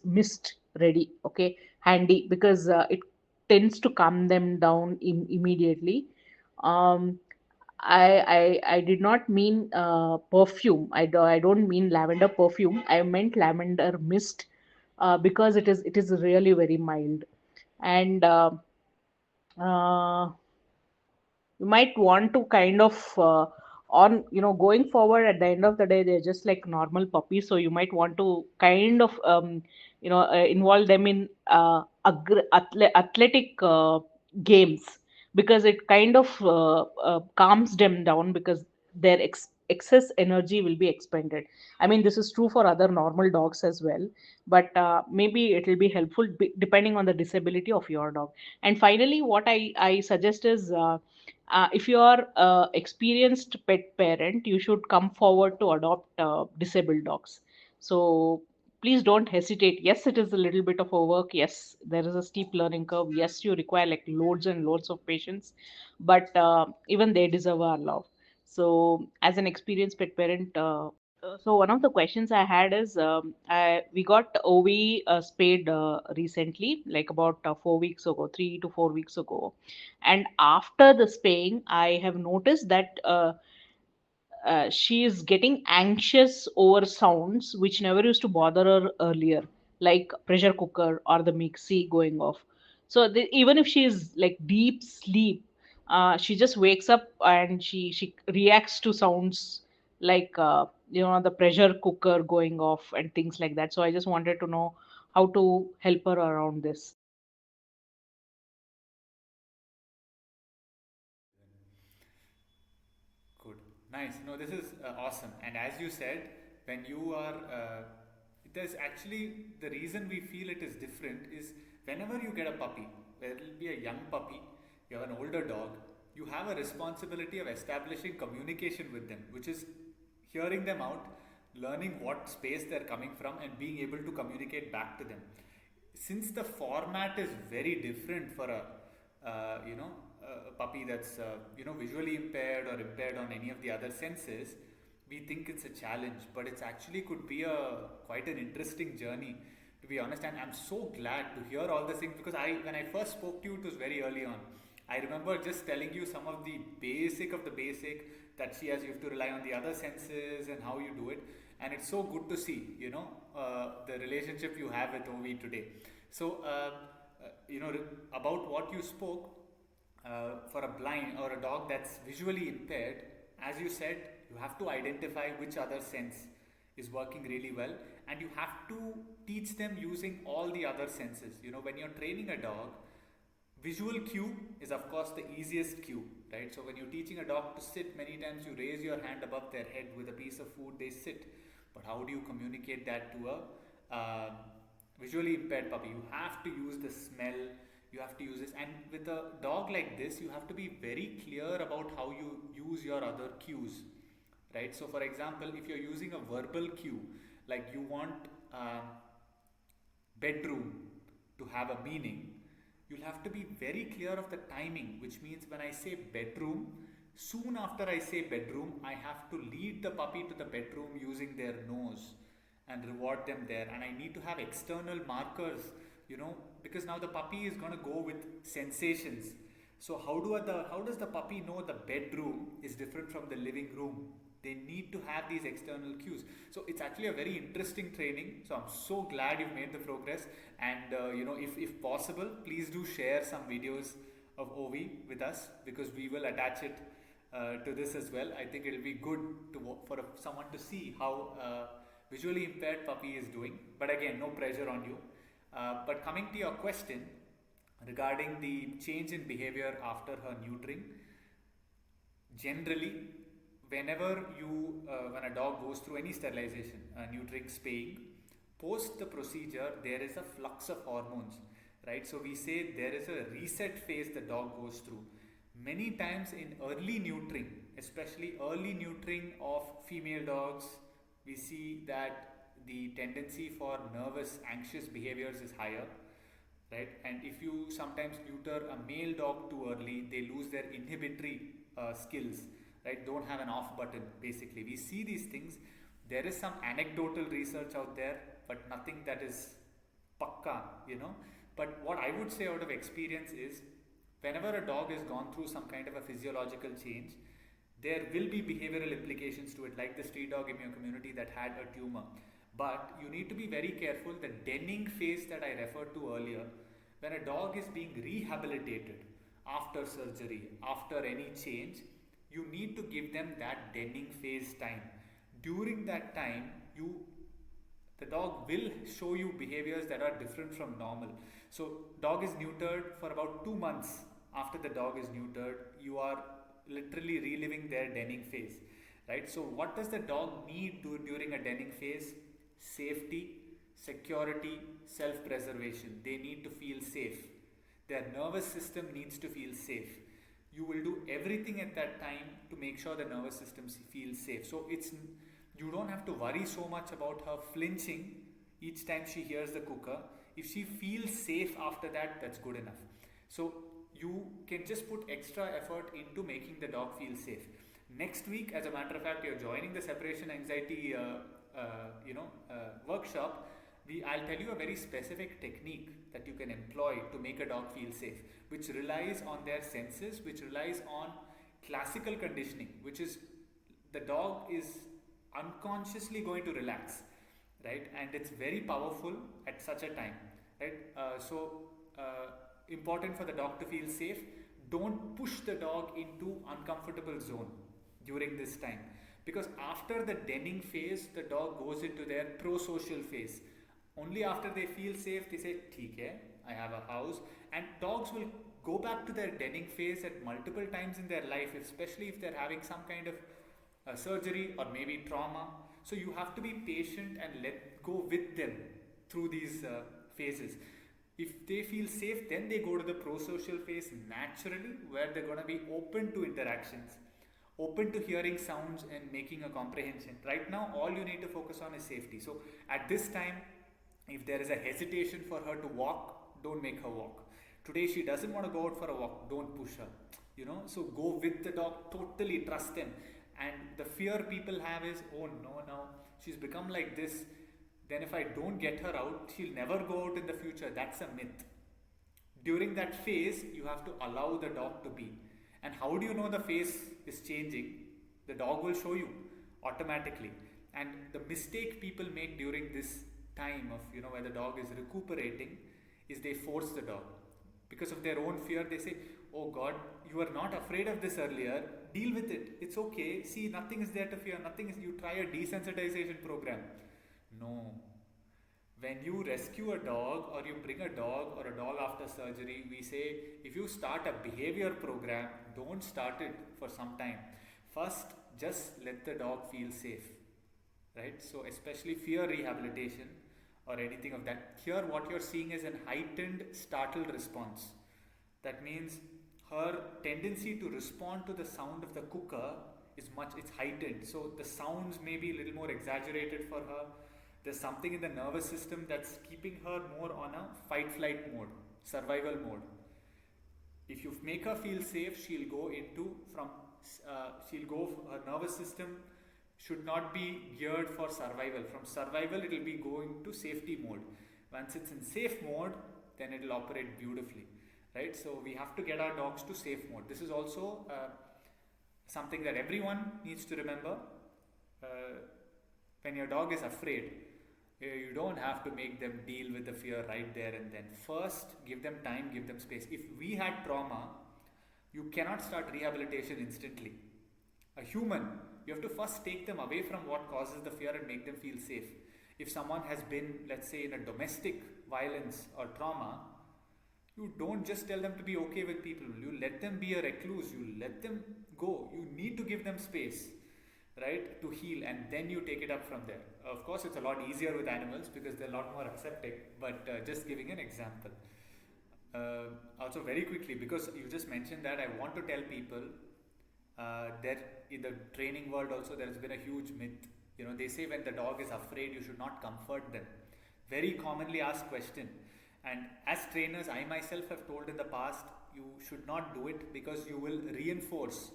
mist ready, okay, handy, because it tends to calm them down immediately. um, I did not mean perfume. I don't mean lavender perfume. I meant lavender mist, because it is really very mild. And uh, you might want to kind of, on going forward, at the end of the day they're just like normal puppies, so you might want to kind of, involve them in athletic games, because it kind of calms them down, because their excess energy will be expended. I mean, this is true for other normal dogs as well, but maybe it will be helpful depending on the disability of your dog. And finally, what I suggest is, if you are experienced pet parent, you should come forward to adopt disabled dogs. So please don't hesitate. Yes, it is a little bit of a work. Yes, there is a steep learning curve. Yes, you require like loads and loads of patience, but even they deserve our love. So as an experienced pet parent, so one of the questions I had is, we got OV spayed recently, like about 4 weeks ago, 3 to 4 weeks ago. And after the spaying, I have noticed that she is getting anxious over sounds which never used to bother her earlier, like pressure cooker or the mixie going off. So even if she is like deep sleep, she just wakes up and she reacts to sounds like, the pressure cooker going off and things like that. So I just wanted to know how to help her around this. Good. Nice. No, this is awesome. And as you said, when you are, there's actually the reason we feel it is different is whenever you get a puppy, whether it will be a young puppy, you have an older dog, you have a responsibility of establishing communication with them, which is hearing them out, learning what space they're coming from, and being able to communicate back to them. Since the format is very different for a puppy that's visually impaired or impaired on any of the other senses, we think it's a challenge, but it's actually could be a quite an interesting journey, to be honest. And I'm so glad to hear all these things, because when I first spoke to you, it was very early on. I remember just telling you some of the basic of the basic, that she has, you have to rely on the other senses and how you do it. And it's so good to see, the relationship you have with Ovi today. So, about what you spoke, for a blind or a dog that's visually impaired, as you said, you have to identify which other sense is working really well, and you have to teach them using all the other senses. When you're training a dog, visual cue is of course the easiest cue, right? So when you're teaching a dog to sit, many times you raise your hand above their head with a piece of food, they sit. But how do you communicate that to a visually impaired puppy? You have to use the smell, you have to use this. And with a dog like this, you have to be very clear about how you use your other cues, right? So for example, if you're using a verbal cue, like you want bedroom to have a meaning, you'll have to be very clear of the timing, which means when I say bedroom, soon after I say bedroom, I have to lead the puppy to the bedroom using their nose and reward them there. And I need to have external markers, because now the puppy is going to go with sensations. So how does the puppy know the bedroom is different from the living room? They need to have these external cues. So it's actually a very interesting training. So I'm so glad you've made the progress. And if possible, please do share some videos of Ovi with us, because we will attach it to this as well. I think it'll be good for someone to see how visually impaired puppy is doing. But again, no pressure on you. But coming to your question regarding the change in behavior after her neutering, generally, whenever when a dog goes through any sterilization, neutering, spaying, post the procedure, there is a flux of hormones, right? So we say there is a reset phase the dog goes through. Many times in early neutering, especially early neutering of female dogs, we see that the tendency for nervous, anxious behaviors is higher, right? And if you sometimes neuter a male dog too early, they lose their inhibitory skills, right? Don't have an off button, basically. We see these things. There is some anecdotal research out there, but nothing that is pakka. But what I would say out of experience is, whenever a dog has gone through some kind of a physiological change, there will be behavioral implications to it, like the street dog in your community that had a tumor. But you need to be very careful. The denning phase that I referred to earlier, when a dog is being rehabilitated after surgery, after any change, you need to give them that denning phase time. During that time, the dog will show you behaviors that are different from normal. So dog is neutered for about 2 months. After the dog is neutered, you are literally reliving their denning phase, right? So what does the dog need during a denning phase? Safety, security, self-preservation. They need to feel safe. Their nervous system needs to feel safe. You will do everything at that time to make sure the nervous system feels safe. So you don't have to worry so much about her flinching each time she hears the cooker. If she feels safe after that, that's good enough. So you can just put extra effort into making the dog feel safe. Next week, as a matter of fact, you're joining the separation anxiety workshop. I'll tell you a very specific technique that you can employ to make a dog feel safe, which relies on their senses, which relies on classical conditioning, which is the dog is unconsciously going to relax, right? And it's very powerful at such a time, right? Important for the dog to feel safe. Don't push the dog into uncomfortable zone during this time, because after the denning phase, the dog goes into their pro-social phase. Only after they feel safe, they say, "Theek hai, I have a house." And dogs will go back to their denning phase at multiple times in their life, especially if they're having some kind of surgery or maybe trauma. So you have to be patient and let go with them through these phases. If they feel safe, then they go to the pro-social phase naturally, where they're going to be open to interactions, open to hearing sounds and making a comprehension. Right now, all you need to focus on is safety. So at this time, if there is a hesitation for her to walk, don't make her walk. Today she doesn't want to go out for a walk, don't push her. So go with the dog, totally trust them. And the fear people have is, oh no, now she's become like this, then if I don't get her out, she'll never go out in the future. That's a myth. During that phase, you have to allow the dog to be. And how do you know the phase is changing? The dog will show you automatically. And the mistake people make during this time of, where the dog is recuperating, is they force the dog. Because of their own fear, they say, oh God, you were not afraid of this earlier, deal with it, it's okay, see, nothing is there to fear, nothing is, you try a desensitization program. No. When you rescue a dog or you bring a dog or a doll after surgery, we say, if you start a behavior program, don't start it for some time. First, just let the dog feel safe, right? So especially fear rehabilitation or anything of that, here what you're seeing is an heightened startled response. That means her tendency to respond to the sound of the cooker it's heightened. So the sounds may be a little more exaggerated for her. There's something in the nervous system that's keeping her more on a fight flight mode, survival mode. If you make her feel safe, she'll go into from she'll go, her nervous system should not be geared for survival. From survival, it will be going to safety mode. Once it's in safe mode, then it will operate beautifully, right? So we have to get our dogs to safe mode. This is also something that everyone needs to remember. Uh, when your dog is afraid, you don't have to make them deal with the fear right there and then. First, give them time, give them space. If we had trauma, you cannot start rehabilitation instantly. A human, you have to first take them away from what causes the fear and make them feel safe. If someone has been, let's say, in a domestic violence or trauma, you don't just tell them to be okay with people. You let them be a recluse. You let them go. You need to give them space, right, to heal, and then you take it up from there. Of course, it's a lot easier with animals because they're a lot more accepting, but just giving an example. Also, very quickly, because you just mentioned that, I want to tell people that in the training world also there has been a huge myth. They say when the dog is afraid, you should not comfort them. Very commonly asked question. And as trainers, I myself have told in the past, you should not do it because you will reinforce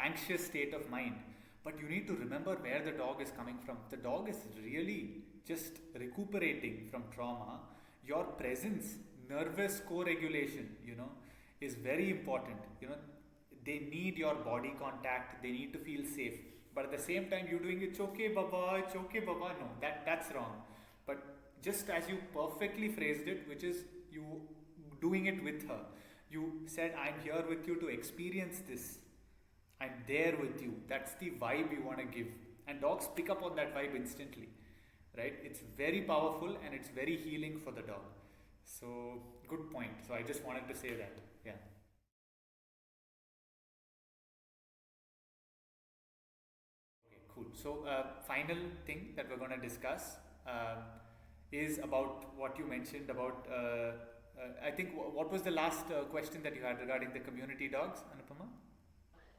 anxious state of mind. But you need to remember where the dog is coming from. The dog is really just recuperating from trauma. Your presence, nervous co-regulation, is very important. They need your body contact. They need to feel safe. But at the same time, you doing it's okay, Baba, it's okay, Baba. No, that's wrong. But just as you perfectly phrased it, which is you doing it with her. You said, I'm here with you to experience this. I'm there with you. That's the vibe you want to give. And dogs pick up on that vibe instantly, right? It's very powerful and it's very healing for the dog. So, good point. So, I just wanted to say that. Yeah. Okay, cool. So, final thing that we're going to discuss is about what you mentioned about. I think what was the last question that you had regarding the community dogs, Anupama?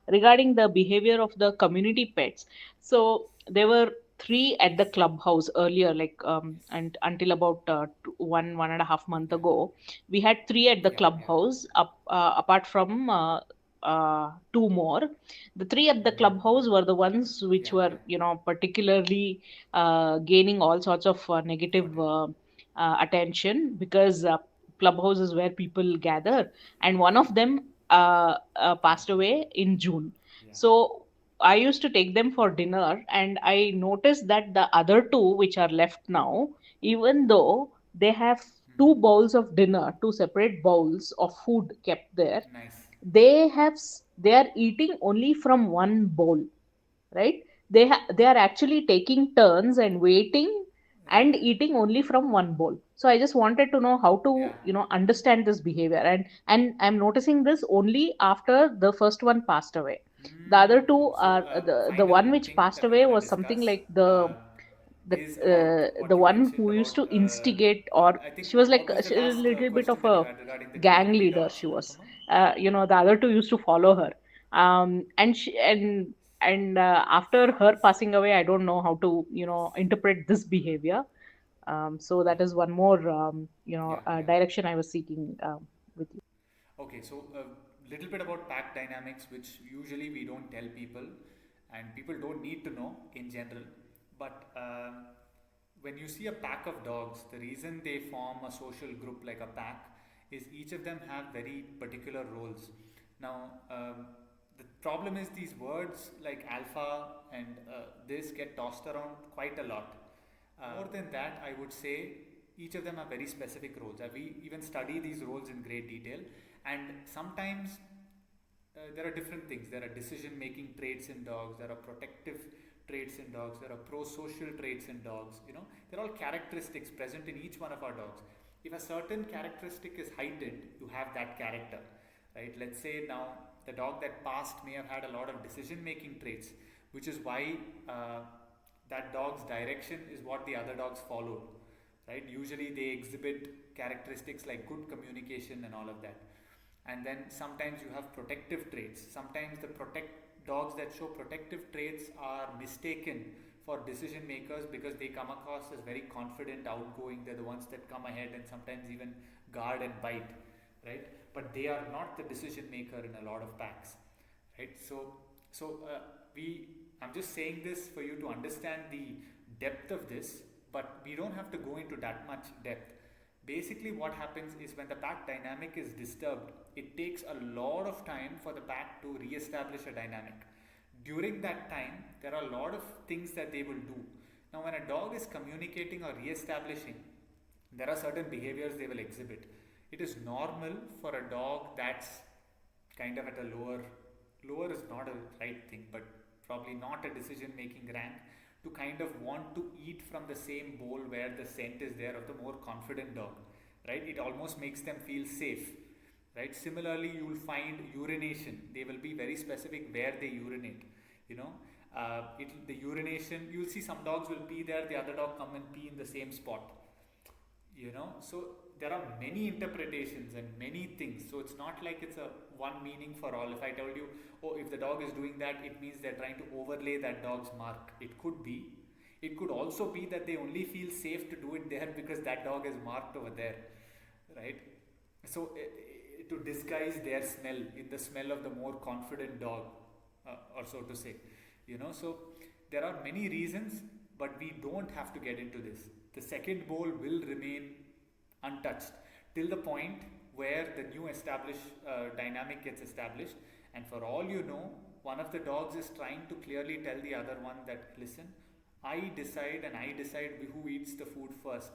Regarding the behavior of the community pets. So there were three at the clubhouse earlier, like Yes. and until about 1.5 month Yeah. ago, we had three at the Yeah. Yeah. clubhouse. Apart from two more, the three at the Mm. clubhouse were the ones which Yeah. were Yeah. particularly gaining all sorts of Got negative it. attention, because clubhouse is where people gather, and one of them Yeah. passed away in June. Yeah. So I used to take them for dinner, and I noticed that the other two, which are left now, even though they have two Mm. bowls of dinner, two separate bowls of food kept there, Nice. they are eating only from one bowl, right? They are actually taking turns and waiting and Right. eating only from one bowl. So I just wanted to know how to Yeah. understand this behavior, and I'm noticing this only after the first one passed away. The other Mm. two Cool. So, are the final one which thing passed that we're away gonna was something discuss. like the Uh, is about The what you one mentioned who used about, to instigate, or I think, she was like what was the she was a last little bit of question that you a had regarding the gang community leader. dogs, She was, Upama? the other two used to follow her, and she and after her passing away, I don't know how to interpret this behavior. So Yeah, that is one more yeah, yeah. direction I was seeking with you. Okay, so a little bit about pack dynamics, which usually we don't tell people, and people don't need to know in general. But when you see a pack of dogs, the reason they form a social group like a pack is each of them have very particular roles. Now, the problem is these words like alpha and this get tossed around quite a lot. More than that, I would say each of them have very specific roles. We even study these roles in great detail, and sometimes there are different things. There are decision making traits in dogs, there are protective traits in dogs, there are pro social traits in dogs. They're all characteristics present in each one of our dogs. If a certain characteristic is heightened, you have that character, right? Let's say now the dog that passed may have had a lot of decision making traits, which is why that dog's direction is what the other dogs followed, right? Usually they exhibit characteristics like good communication and all of that. And then sometimes you have protective traits. Sometimes the protect dogs that show protective traits are mistaken for decision makers because they come across as very confident, outgoing. They're the ones that come ahead and sometimes even guard and bite, right? But they are not the decision maker in a lot of packs, right? So we I'm just saying this for you to understand the depth of this, but we don't have to go into that much depth. Basically what happens is when the pack dynamic is disturbed, it takes a lot of time for the pack to re-establish a dynamic. During that time there are a lot of things that they will do. Now when a dog is communicating or re-establishing, there are certain behaviors they will exhibit. It is normal for a dog that's kind of at a lower is not a right thing, but probably not a decision making rank, to kind of want to eat from the same bowl where the scent is there of the more confident dog, right? It almost makes them feel safe, right? Similarly, you will find urination. They will be very specific where they urinate. You know, the urination. You'll see some dogs will pee there, the other dog come and pee in the same spot. So there are many interpretations and many things. So it's not like it's a one meaning for all. If I told you, oh, if the dog is doing that, it means they're trying to overlay that dog's mark. It could be. It could also be that they only feel safe to do it there because that dog is marked over there, right? So to disguise their smell in the smell of the more confident dog, or so to say. So there are many reasons, but we don't have to get into this. The second bowl will remain untouched till the point where the new established dynamic gets established. And for all you know, one of the dogs is trying to clearly tell the other one that, listen, I decide who eats the food first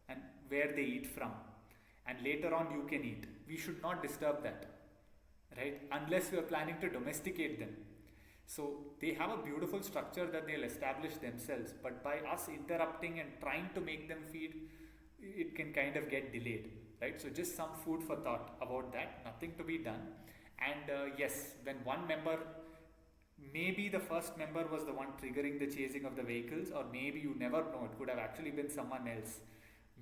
and where they eat from, and later on you can eat. We should not disturb that, right? Unless we are planning to domesticate them. So they have a beautiful structure that they'll establish themselves, but by us interrupting and trying to make them feed, it can kind of get delayed, right? So just some food for thought about that, nothing to be done. And yes, when one member, maybe the first member was the one triggering the chasing of the vehicles, or maybe you never know, it could have actually been someone else.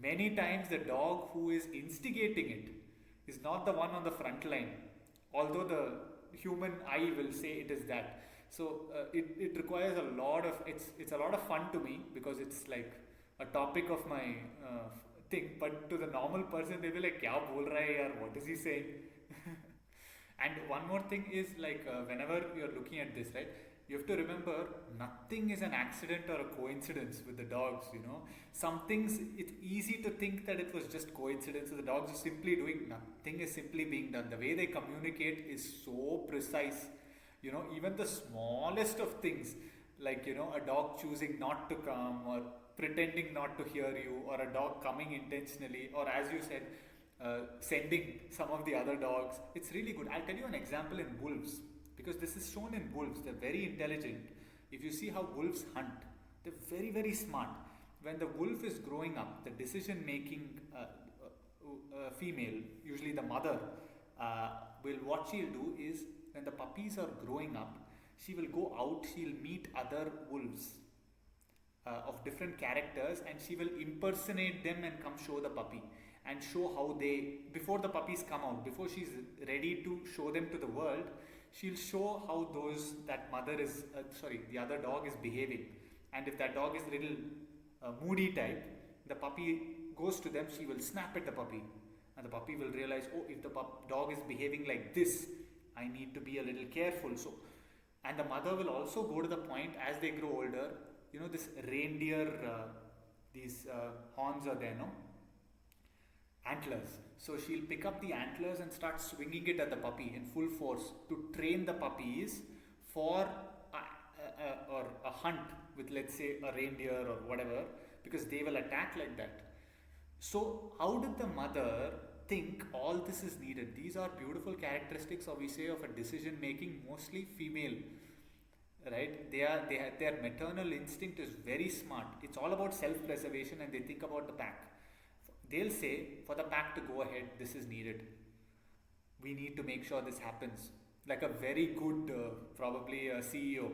Many times the dog who is instigating it is not the one on the front line, although the human eye will say it is that. So it requires a lot of, it's a lot of fun to me because it's like a topic of my thing, but to the normal person they'll be like, kya bol raha hai yaar, what is he saying? And one more thing is like whenever you're looking at this, right, you have to remember nothing is an accident or a coincidence with the dogs. Some things it's easy to think that it was just coincidence. So the dogs are simply doing, nothing is simply being done. The way they communicate is so precise. Even the smallest of things, like a dog choosing not to come, or pretending not to hear you, or a dog coming intentionally, or as you said, sending some of the other dogs. It's really good. I'll tell you an example in wolves, because this is shown in wolves. They're very intelligent. If you see how wolves hunt, they're very, very smart. When the wolf is growing up, the decision making female, usually the mother, will, what she'll do is, when the puppies are growing up, she will go out, she'll meet other wolves, of different characters, and she will impersonate them and come show the puppy and show how they, before the puppies come out, before she's ready to show them to the world, she'll show how those, that mother is, the other dog is behaving. And if that dog is little moody type, the puppy goes to them, she will snap at the puppy, and the puppy will realize, oh, if the dog is behaving like this, I need to be a little careful. So, and the mother will also go to the point as they grow older. You know, this reindeer, these horns are there, no? Antlers. So she'll pick up the antlers and start swinging it at the puppy in full force to train the puppies for or a hunt with, let's say, a reindeer or whatever, because they will attack like that. So how did the mother think all this is needed? These are beautiful characteristics, or we say, of a decision making, mostly female, right? Their maternal instinct is very smart. It's all about self preservation, and they think about the pack. They'll say, for the pack to go ahead, this is needed, we need to make sure this happens, like a very good probably a CEO,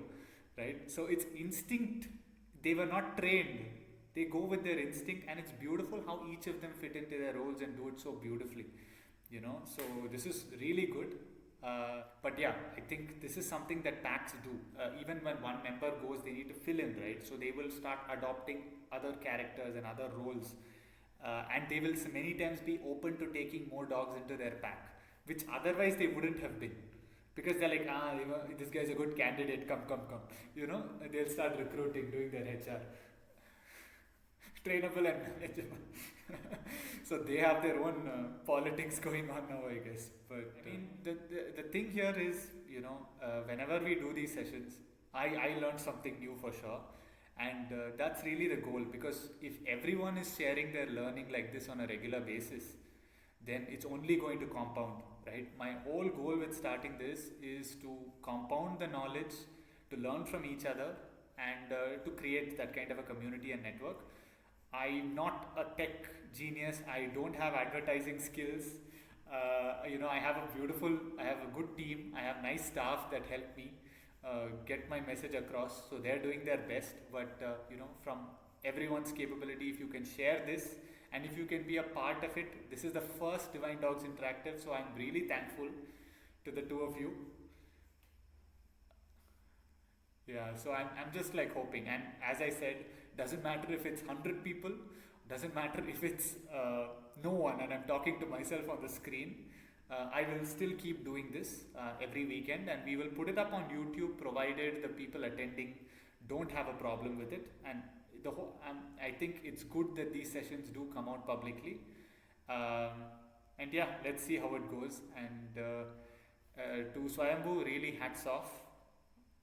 right? So it's instinct. They were not trained, they go with their instinct, and it's beautiful how each of them fit into their roles and do it so beautifully, you know. So this is really good. But yeah, I think this is something that packs do. Even when one member goes, they need to fill in, right? So they will start adopting other characters and other roles, and they will many times be open to taking more dogs into their pack, which otherwise they wouldn't have been, because they're like, you know, this guy's a good candidate, come, you know. They'll start recruiting, doing their HR, trainable and manageable. So they have their own politics going on now, I guess. But I mean, the thing here is, you know, whenever we do these sessions, I learned something new for sure. And that's really the goal, because if everyone is sharing their learning like this on a regular basis, then it's only going to compound, right? My whole goal with starting this is to compound the knowledge, to learn from each other, and to create that kind of a community and network. I'm not a tech genius. I don't have advertising skills. You know, I have a good team. I have nice staff that help me get my message across. So they're doing their best. But you know, from everyone's capability, if you can share this and if you can be a part of it, this is the first Divine Dogs Interactive. So I'm really thankful to the two of you. Yeah, so I'm just like hoping, and as I said, doesn't matter if it's 100 people, doesn't matter if it's no one, and I'm talking to myself on the screen. I will still keep doing this every weekend, and we will put it up on YouTube, provided the people attending don't have a problem with it. And I think it's good that these sessions do come out publicly. And yeah, let's see how it goes. And to Swayambhu, really hats off.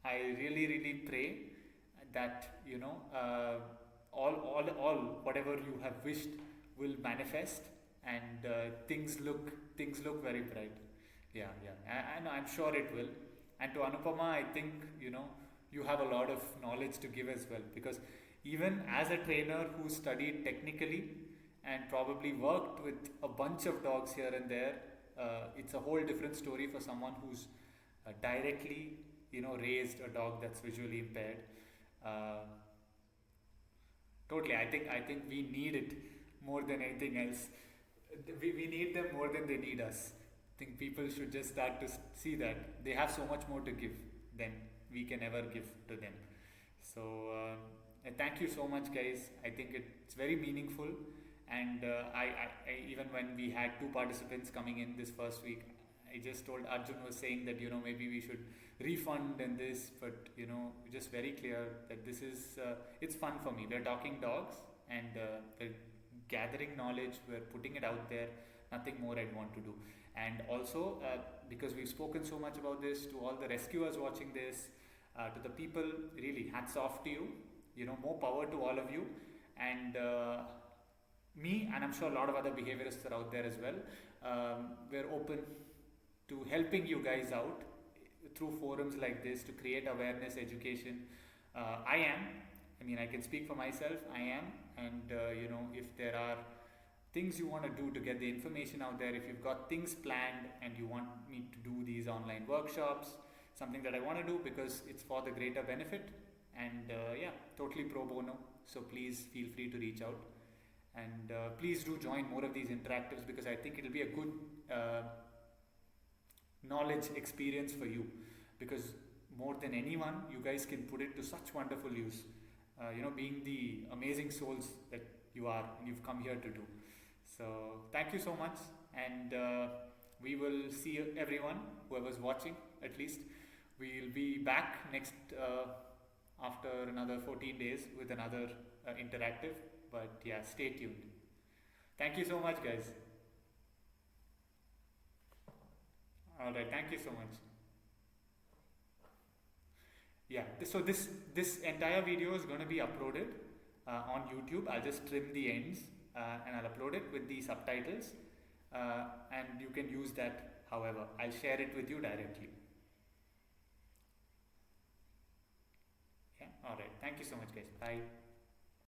I really pray that, you know, all whatever you have wished will manifest, and things look very bright. Yeah, and I'm sure it will. And to Anupama, I think, you know, you have a lot of knowledge to give as well, because even as a trainer who studied technically and probably worked with a bunch of dogs here and there, it's a whole different story for someone who's directly, you know, raised a dog that's visually impaired. Uh, Totally, I think we need it more than anything else. We need them more than they need us. I think people should just start to see that they have so much more to give than we can ever give to them. So thank you so much, guys. I think it's very meaningful, and I even when we had two participants coming in this first week, I just told Arjun was saying that, you know, maybe we should refund and this, but, you know, just very clear that this is it's fun for me. We're talking dogs, and we're gathering knowledge. We're putting it out there. Nothing more I'd want to do. And also, because we've spoken so much about this, to all the rescuers watching this, to the people, really hats off to you. You know, more power to all of you. And me, and I'm sure a lot of other behaviorists are out there as well. We're open to helping you guys out through forums like this to create awareness, education. I mean, I can speak for myself, I am. And you know, if there are things you want to do to get the information out there, if you've got things planned and you want me to do these online workshops, something that I want to do because it's for the greater benefit, and yeah, totally pro bono. So please feel free to reach out, and please do join more of these interactives because I think it'll be a good knowledge experience for you, because more than anyone you guys can put it to such wonderful use, being the amazing souls that you are and you've come here to do. So thank you so much, and we will see everyone, whoever's watching at least. We'll be back next after another 14 days with another interactive, but yeah, stay tuned. Thank you so much, guys. All right, thank you so much. Yeah, this entire video is going to be uploaded on YouTube. I'll just trim the ends and I'll upload it with the subtitles, and you can use that. However, I'll share it with you directly. Yeah, all right. Thank you so much, guys. Bye.